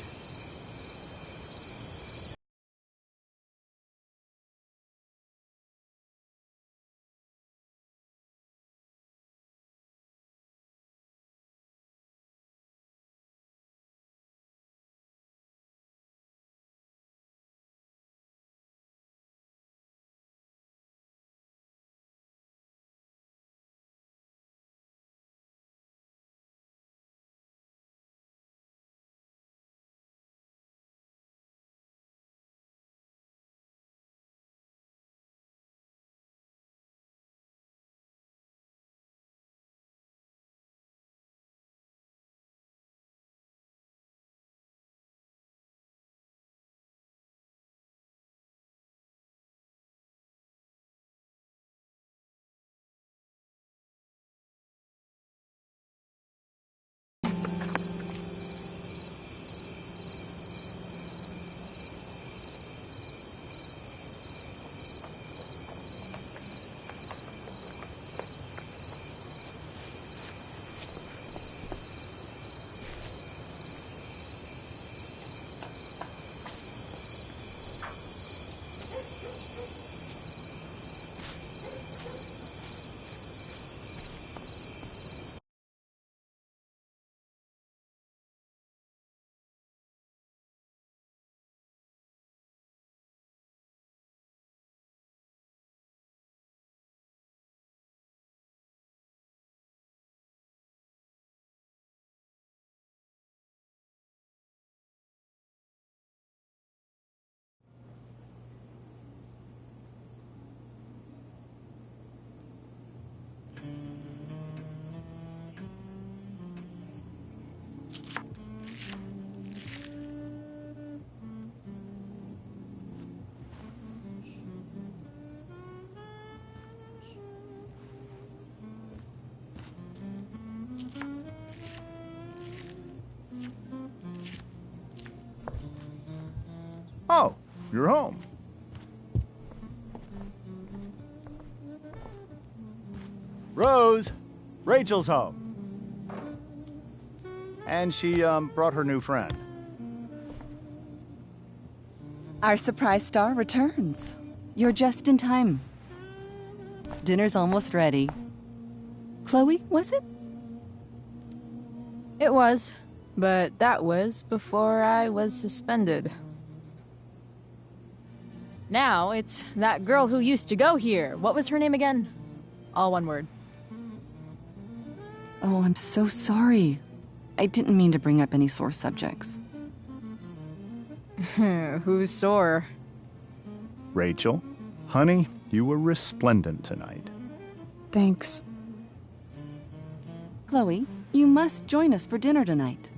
you're home. Rose, Rachel's home. And she, brought her new friend. Our surprise star returns. You're just in time. Dinner's almost ready. Chloe, was it? It was, but that was before I was suspended. Now it's that girl who used to go here. What was her name again? All one word. Oh, I'm so sorry. I didn't mean to bring up any sore subjects. Who's sore? Rachel, honey, you were resplendent tonight. Thanks. Chloe, you must join us for dinner tonight.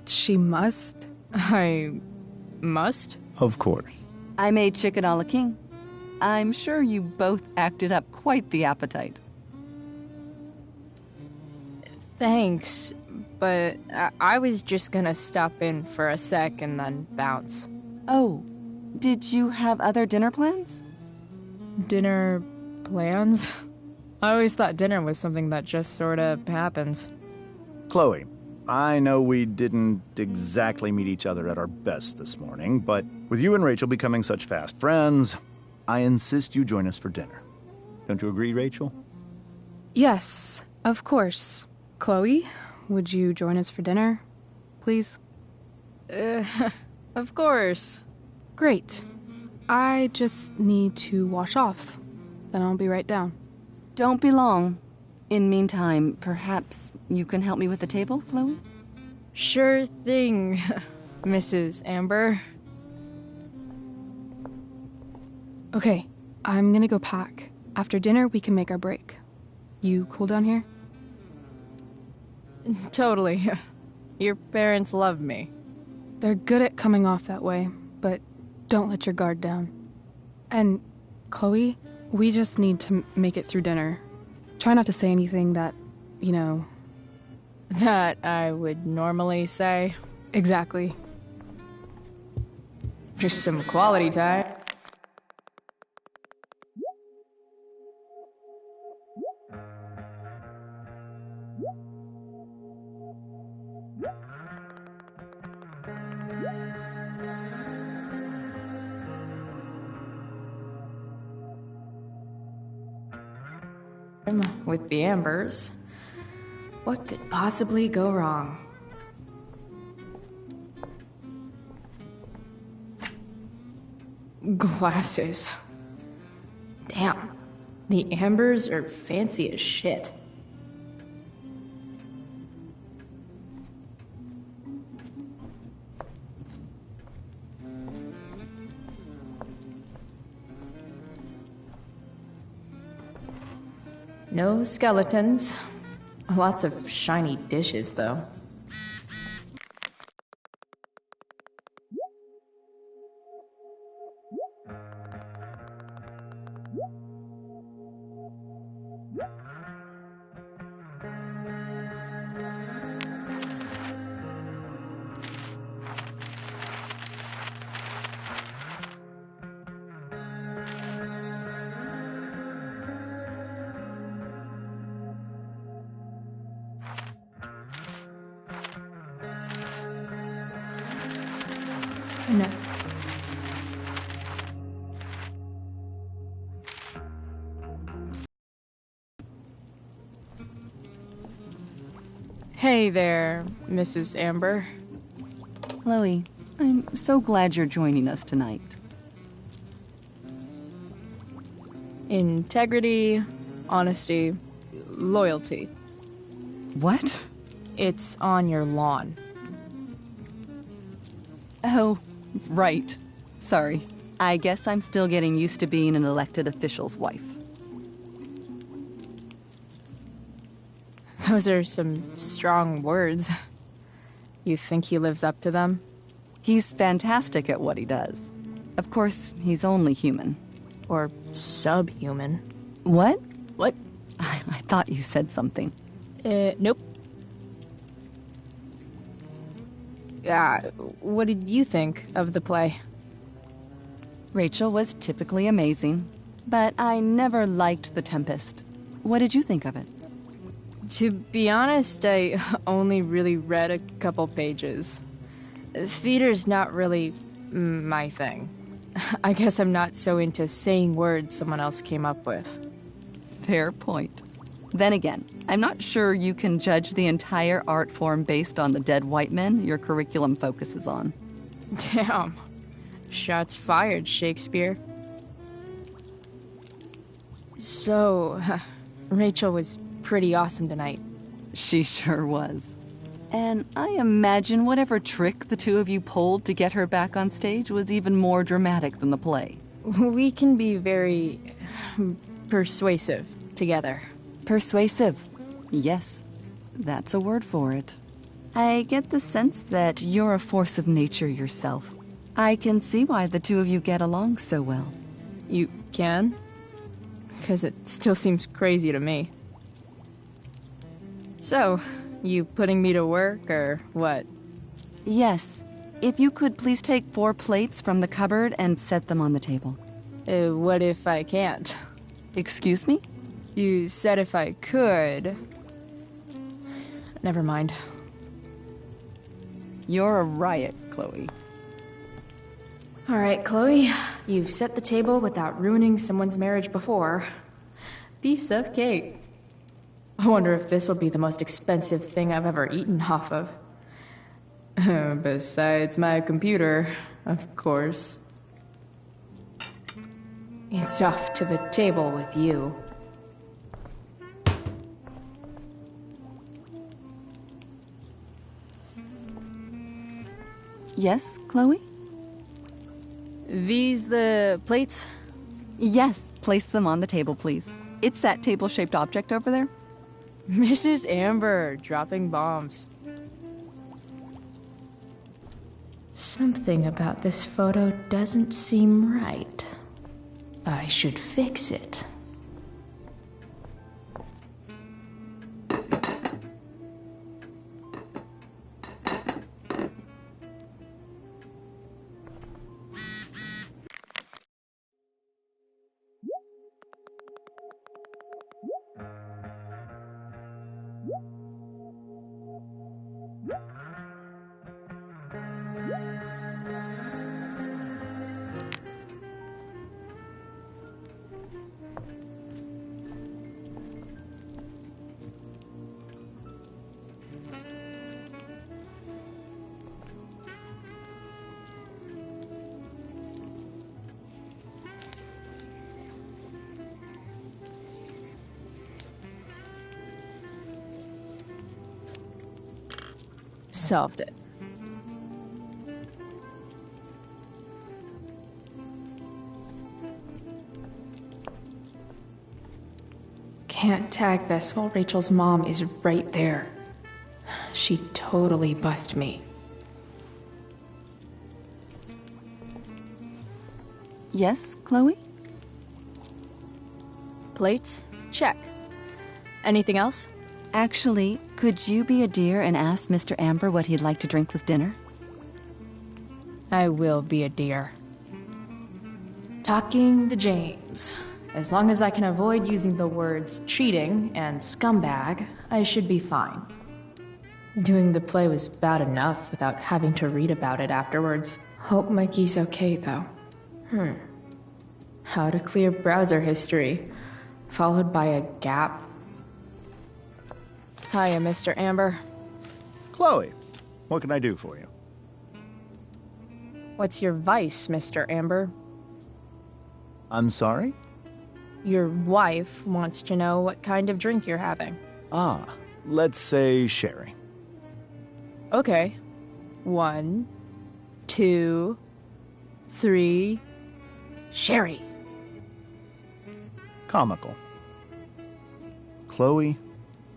She must? I must? Of course. I made chicken a la king. I'm sure you both acted up quite the appetite. Thanks, but I was just gonna stop in for a sec and then bounce. Oh, did you have other dinner plans? Dinner plans? I always thought dinner was something that just sorta happens. Chloe, I know we didn't exactly meet each other at our best this morning, but with you and Rachel becoming such fast friends, I insist you join us for dinner. Don't you agree, Rachel? Yes, of course. Chloe, would you join us for dinner, please? Of course. Great. I just need to wash off. Then I'll be right down. Don't be long. In meantime, perhaps you can help me with the table, Chloe? Sure thing, Mrs. Amber. Okay, I'm gonna go pack. After dinner, we can make our break. You cool down here? Totally. Your parents love me. They're good at coming off that way, but don't let your guard down. And, Chloe, we just need to make it through dinner. Try not to say anything that, you know... That I would normally say. Exactly. Just some quality time. With the Ambers. What could possibly go wrong? Glasses. Damn. The Ambers are fancy as shit. No skeletons. Lots of shiny dishes, though. No. Hey there, Mrs. Amber. Chloe, I'm so glad you're joining us tonight. Integrity, honesty, loyalty. What? It's on your lawn. Oh, right. Sorry. I guess I'm still getting used to being an elected official's wife. Those are some strong words. You think he lives up to them? He's fantastic at what he does. Of course, he's only human. Or subhuman. What? What? I thought you said something. Nope. What did you think of the play? Rachel was typically amazing, but I never liked The Tempest. What did you think of it? To be honest, I only really read a couple pages. Theater's not really my thing. I guess I'm not so into saying words someone else came up with. Fair point. Then again, I'm not sure you can judge the entire art form based on the dead white men your curriculum focuses on. Damn. Shots fired, Shakespeare. So, Rachel was pretty awesome tonight. She sure was. And I imagine whatever trick the two of you pulled to get her back on stage was even more dramatic than the play. We can be very persuasive together. Persuasive. Yes, that's a word for it. I get the sense that you're a force of nature yourself. I can see why the two of you get along so well. You can? Because it still seems crazy to me. So, you putting me to work, or what? Yes. If you could please take 4 plates from the cupboard and set them on the table. What if I can't? Excuse me? You said if I could. Never mind. You're a riot, Chloe. All right, Chloe. You've set the table without ruining someone's marriage before. Piece of cake. I wonder if this will be the most expensive thing I've ever eaten off of. Besides my computer, of course. It's off to the table with you. Yes, Chloe? These the plates? Yes, place them on the table, please. It's that table-shaped object over there. Mrs. Amber, dropping bombs. Something about this photo doesn't seem right. I should fix it. Solved it. Can't tag this while Rachel's mom is right there. She totally bust me. Yes, Chloe? Plates? Check. Anything else? Actually, could you be a dear and ask Mr. Amber what he'd like to drink with dinner? I will be a dear. Talking to James. As long as I can avoid using the words cheating and scumbag, I should be fine. Doing the play was bad enough without having to read about it afterwards. Hope Mikey's okay, though. How to clear browser history, followed by a gap. Hiya, Mr. Amber. Chloe, what can I do for you? What's your vice, Mr. Amber? I'm sorry? Your wife wants to know what kind of drink you're having. Ah, let's say sherry. Okay. 1, 2, 3... Sherry. Comical. Chloe,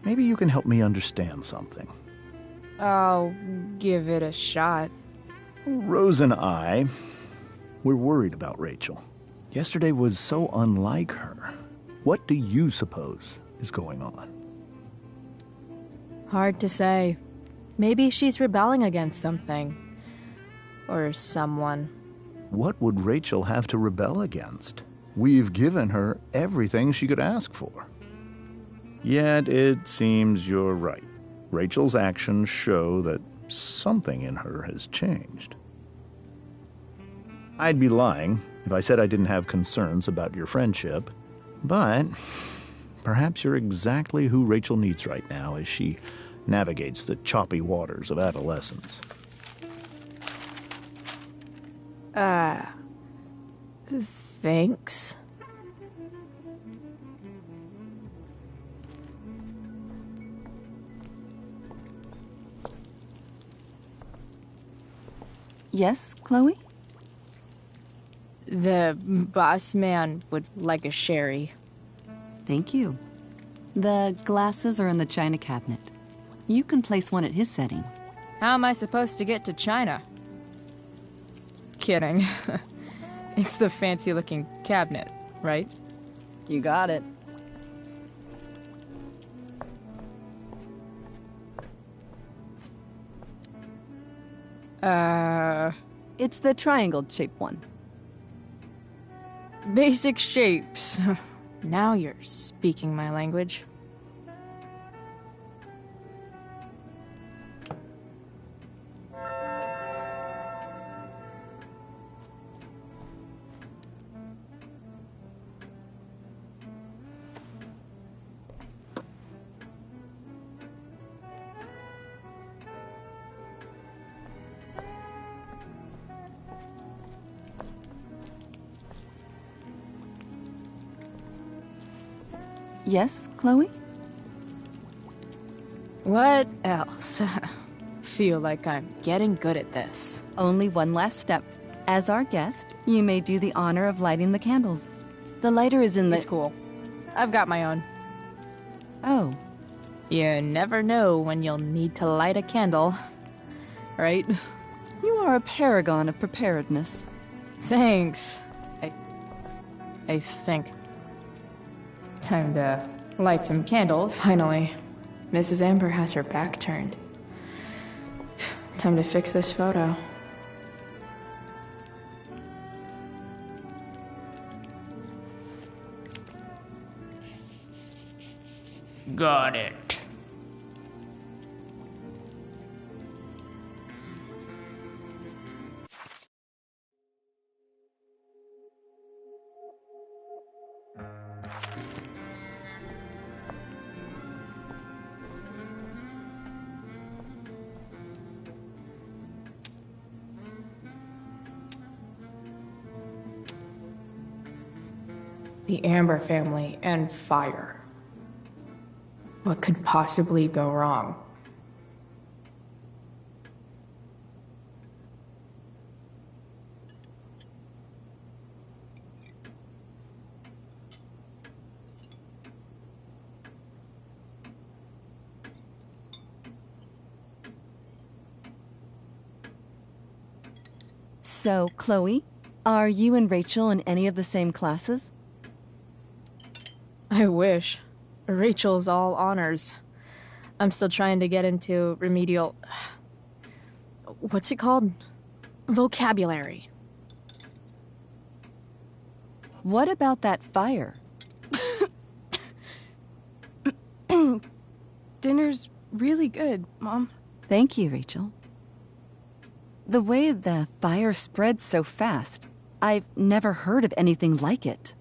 maybe you can help me understand something. I'll give it a shot. Rose and I, we're worried about Rachel. Yesterday was so unlike her. What do you suppose is going on? Hard to say. Maybe she's rebelling against something. Or someone. what would Rachel have to rebel against? We've given her everything she could ask for. Yet it seems you're right. Rachel's actions show that something in her has changed. I'd be lying if I said I didn't have concerns about your friendship, but perhaps you're exactly who Rachel needs right now as she navigates the choppy waters of adolescence. Thanks. Yes, Chloe? The boss man would like a sherry. Thank you. The glasses are in the china cabinet. You can place one at his setting. How am I supposed to get to China? Kidding. It's the fancy-looking cabinet, right? You got it. It's the triangle-shaped one. Basic shapes. Now you're speaking my language. Yes, Chloe? What else? Feel like I'm getting good at this. Only one last step. As our guest, you may do the honor of lighting the candles. The lighter is in the... It's cool. I've got my own. Oh. You never know when you'll need to light a candle, right? You are a paragon of preparedness. Thanks. I think. Time to light some candles, finally. Mrs. Amber has her back turned. Time to fix this photo. Got it. The Amber family and fire. What could possibly go wrong? So, Chloe, are you and Rachel in any of the same classes? I wish. Rachel's all honors. I'm still trying to get into remedial... What's it called? Vocabulary. What about that fire? Dinner's really good, Mom. Thank you, Rachel. The way the fire spreads so fast, I've never heard of anything like it.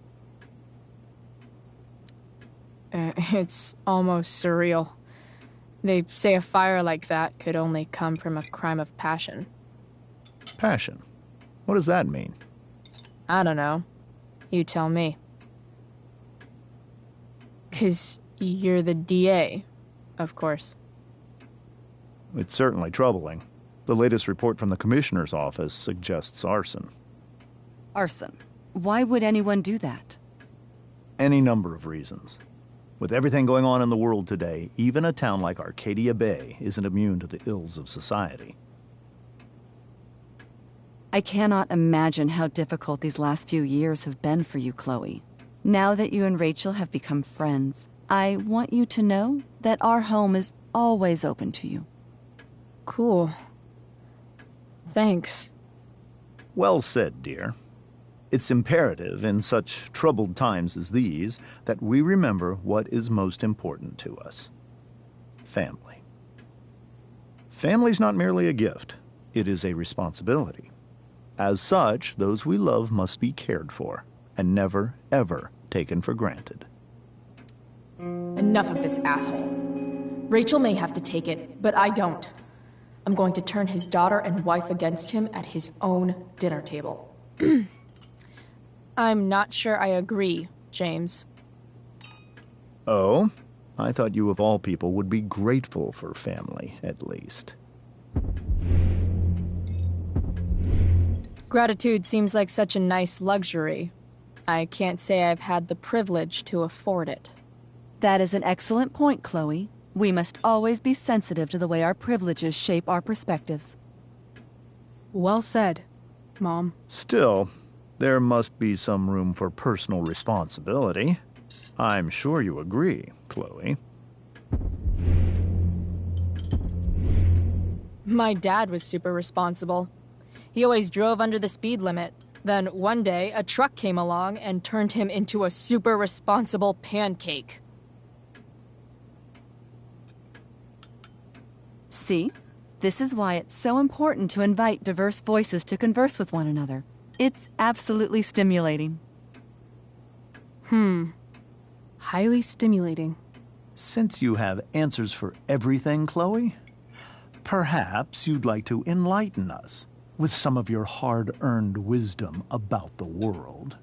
It's almost surreal. They say a fire like that could only come from a crime of passion. Passion? What does that mean? I don't know. You tell me. 'Cause you're the DA, of course. It's certainly troubling. The latest report from the Commissioner's office suggests arson. Arson? Why would anyone do that? Any number of reasons. With everything going on in the world today, even a town like Arcadia Bay isn't immune to the ills of society. I cannot imagine how difficult these last few years have been for you, Chloe. Now that you and Rachel have become friends, I want you to know that our home is always open to you. Cool. Thanks. Well said, dear. It's imperative in such troubled times as these that we remember what is most important to us. Family. Family's not merely a gift, it is a responsibility. As such, those we love must be cared for and never, ever taken for granted. Enough of this asshole. Rachel may have to take it, but I don't. I'm going to turn his daughter and wife against him at his own dinner table. I'm not sure I agree, James. Oh? I thought you of all people would be grateful for family, at least. Gratitude seems like such a nice luxury. I can't say I've had the privilege to afford it. That is an excellent point, Chloe. We must always be sensitive to the way our privileges shape our perspectives. Well said, Mom. Still, there must be some room for personal responsibility. I'm sure you agree, Chloe. My dad was super responsible. He always drove under the speed limit. Then one day, a truck came along and turned him into a super responsible pancake. See? This is why it's so important to invite diverse voices to converse with one another. It's absolutely stimulating. Highly stimulating. Since you have answers for everything, Chloe, perhaps you'd like to enlighten us with some of your hard-earned wisdom about the world.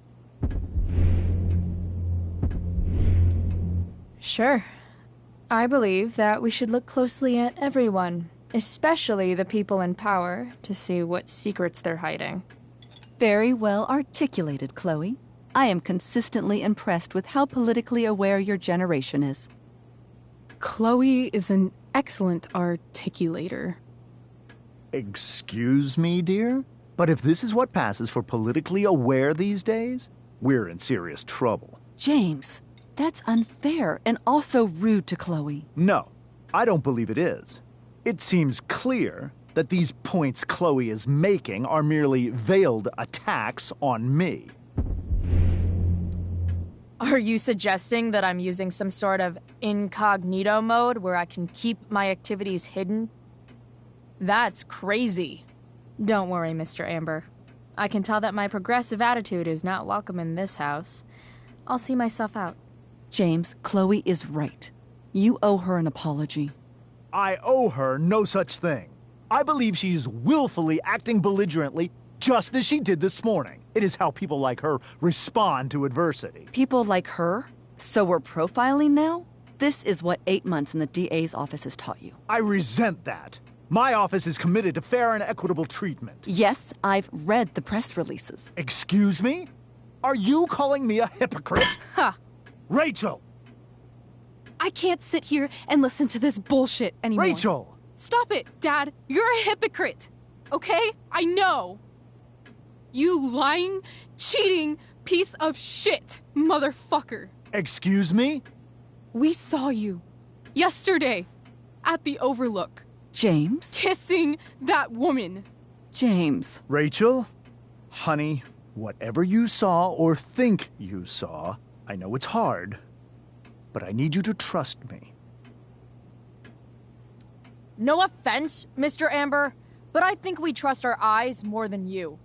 Sure. I believe that we should look closely at everyone, especially the people in power, to see what secrets they're hiding. Very well articulated, Chloe. I am consistently impressed with how politically aware your generation is. Chloe is an excellent articulator. Excuse me, dear? But if this is what passes for politically aware these days, we're in serious trouble. James, that's unfair and also rude to Chloe. No, I don't believe it is. It seems clear that these points Chloe is making are merely veiled attacks on me. Are you suggesting that I'm using some sort of incognito mode where I can keep my activities hidden? That's crazy. Don't worry, Mr. Amber. I can tell that my progressive attitude is not welcome in this house. I'll see myself out. James, Chloe is right. You owe her an apology. I owe her no such thing. I believe she's willfully acting belligerently, just as she did this morning. It is how people like her respond to adversity. People like her? So we're profiling now? This is what 8 months in the DA's office has taught you. I resent that. My office is committed to fair and equitable treatment. Yes, I've read the press releases. Excuse me? Are you calling me a hypocrite? Ha! Rachel! I can't sit here and listen to this bullshit anymore. Rachel! Stop it, Dad! You're a hypocrite! Okay? I know! You lying, cheating piece of shit, motherfucker! Excuse me? We saw you yesterday at the Overlook. James? Kissing that woman. James. Rachel? Honey, whatever you saw or think you saw, I know it's hard, but I need you to trust me. No offense, Mr. Amber, but I think we trust our eyes more than you.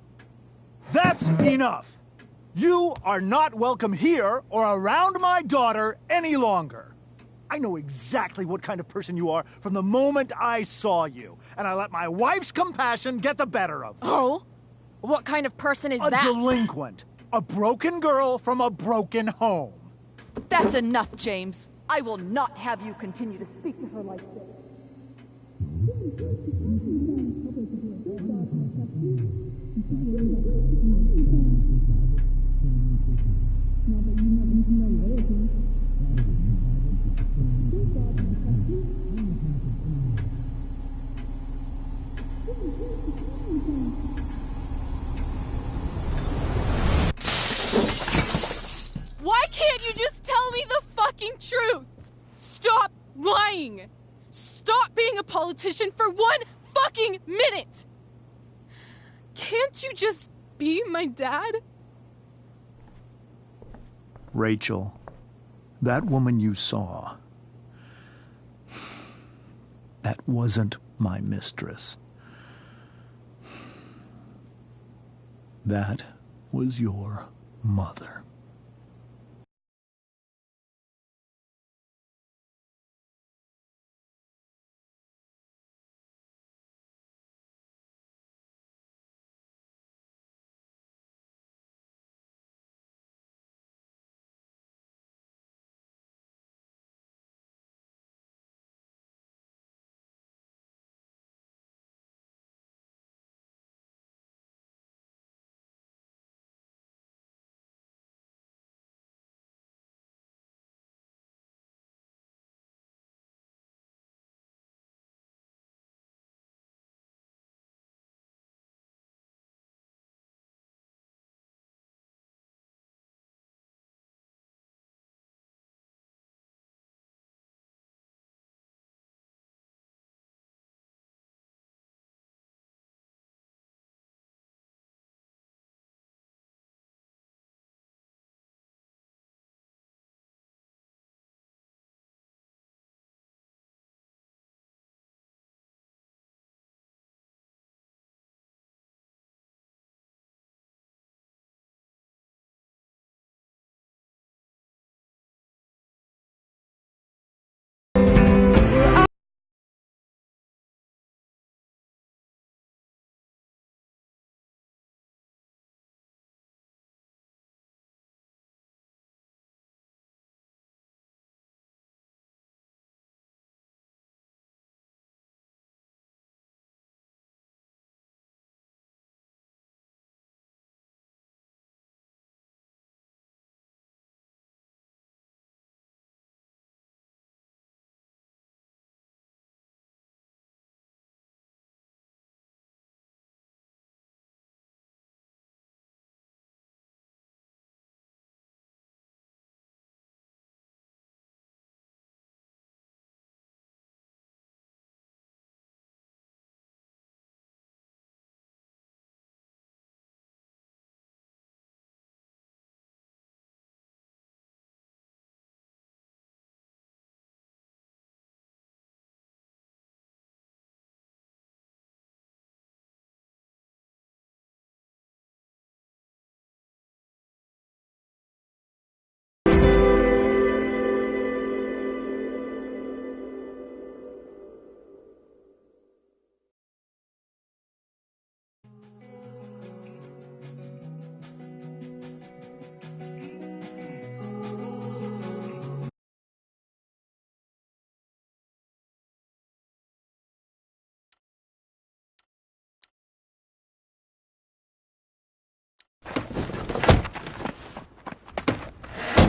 That's enough! You are not welcome here or around my daughter any longer. I know exactly what kind of person you are from the moment I saw you, and I let my wife's compassion get the better of me. Oh? What kind of person is that? A delinquent. A broken girl from a broken home. That's enough, James. I will not have you continue to speak to her like this. Why can't you just tell me the fucking truth? Stop lying! Stop being a politician for 1 fucking minute! Can't you just be my dad? Rachel, that woman you saw, that wasn't my mistress. That was your mother.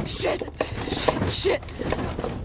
Shit! Shit! Shit!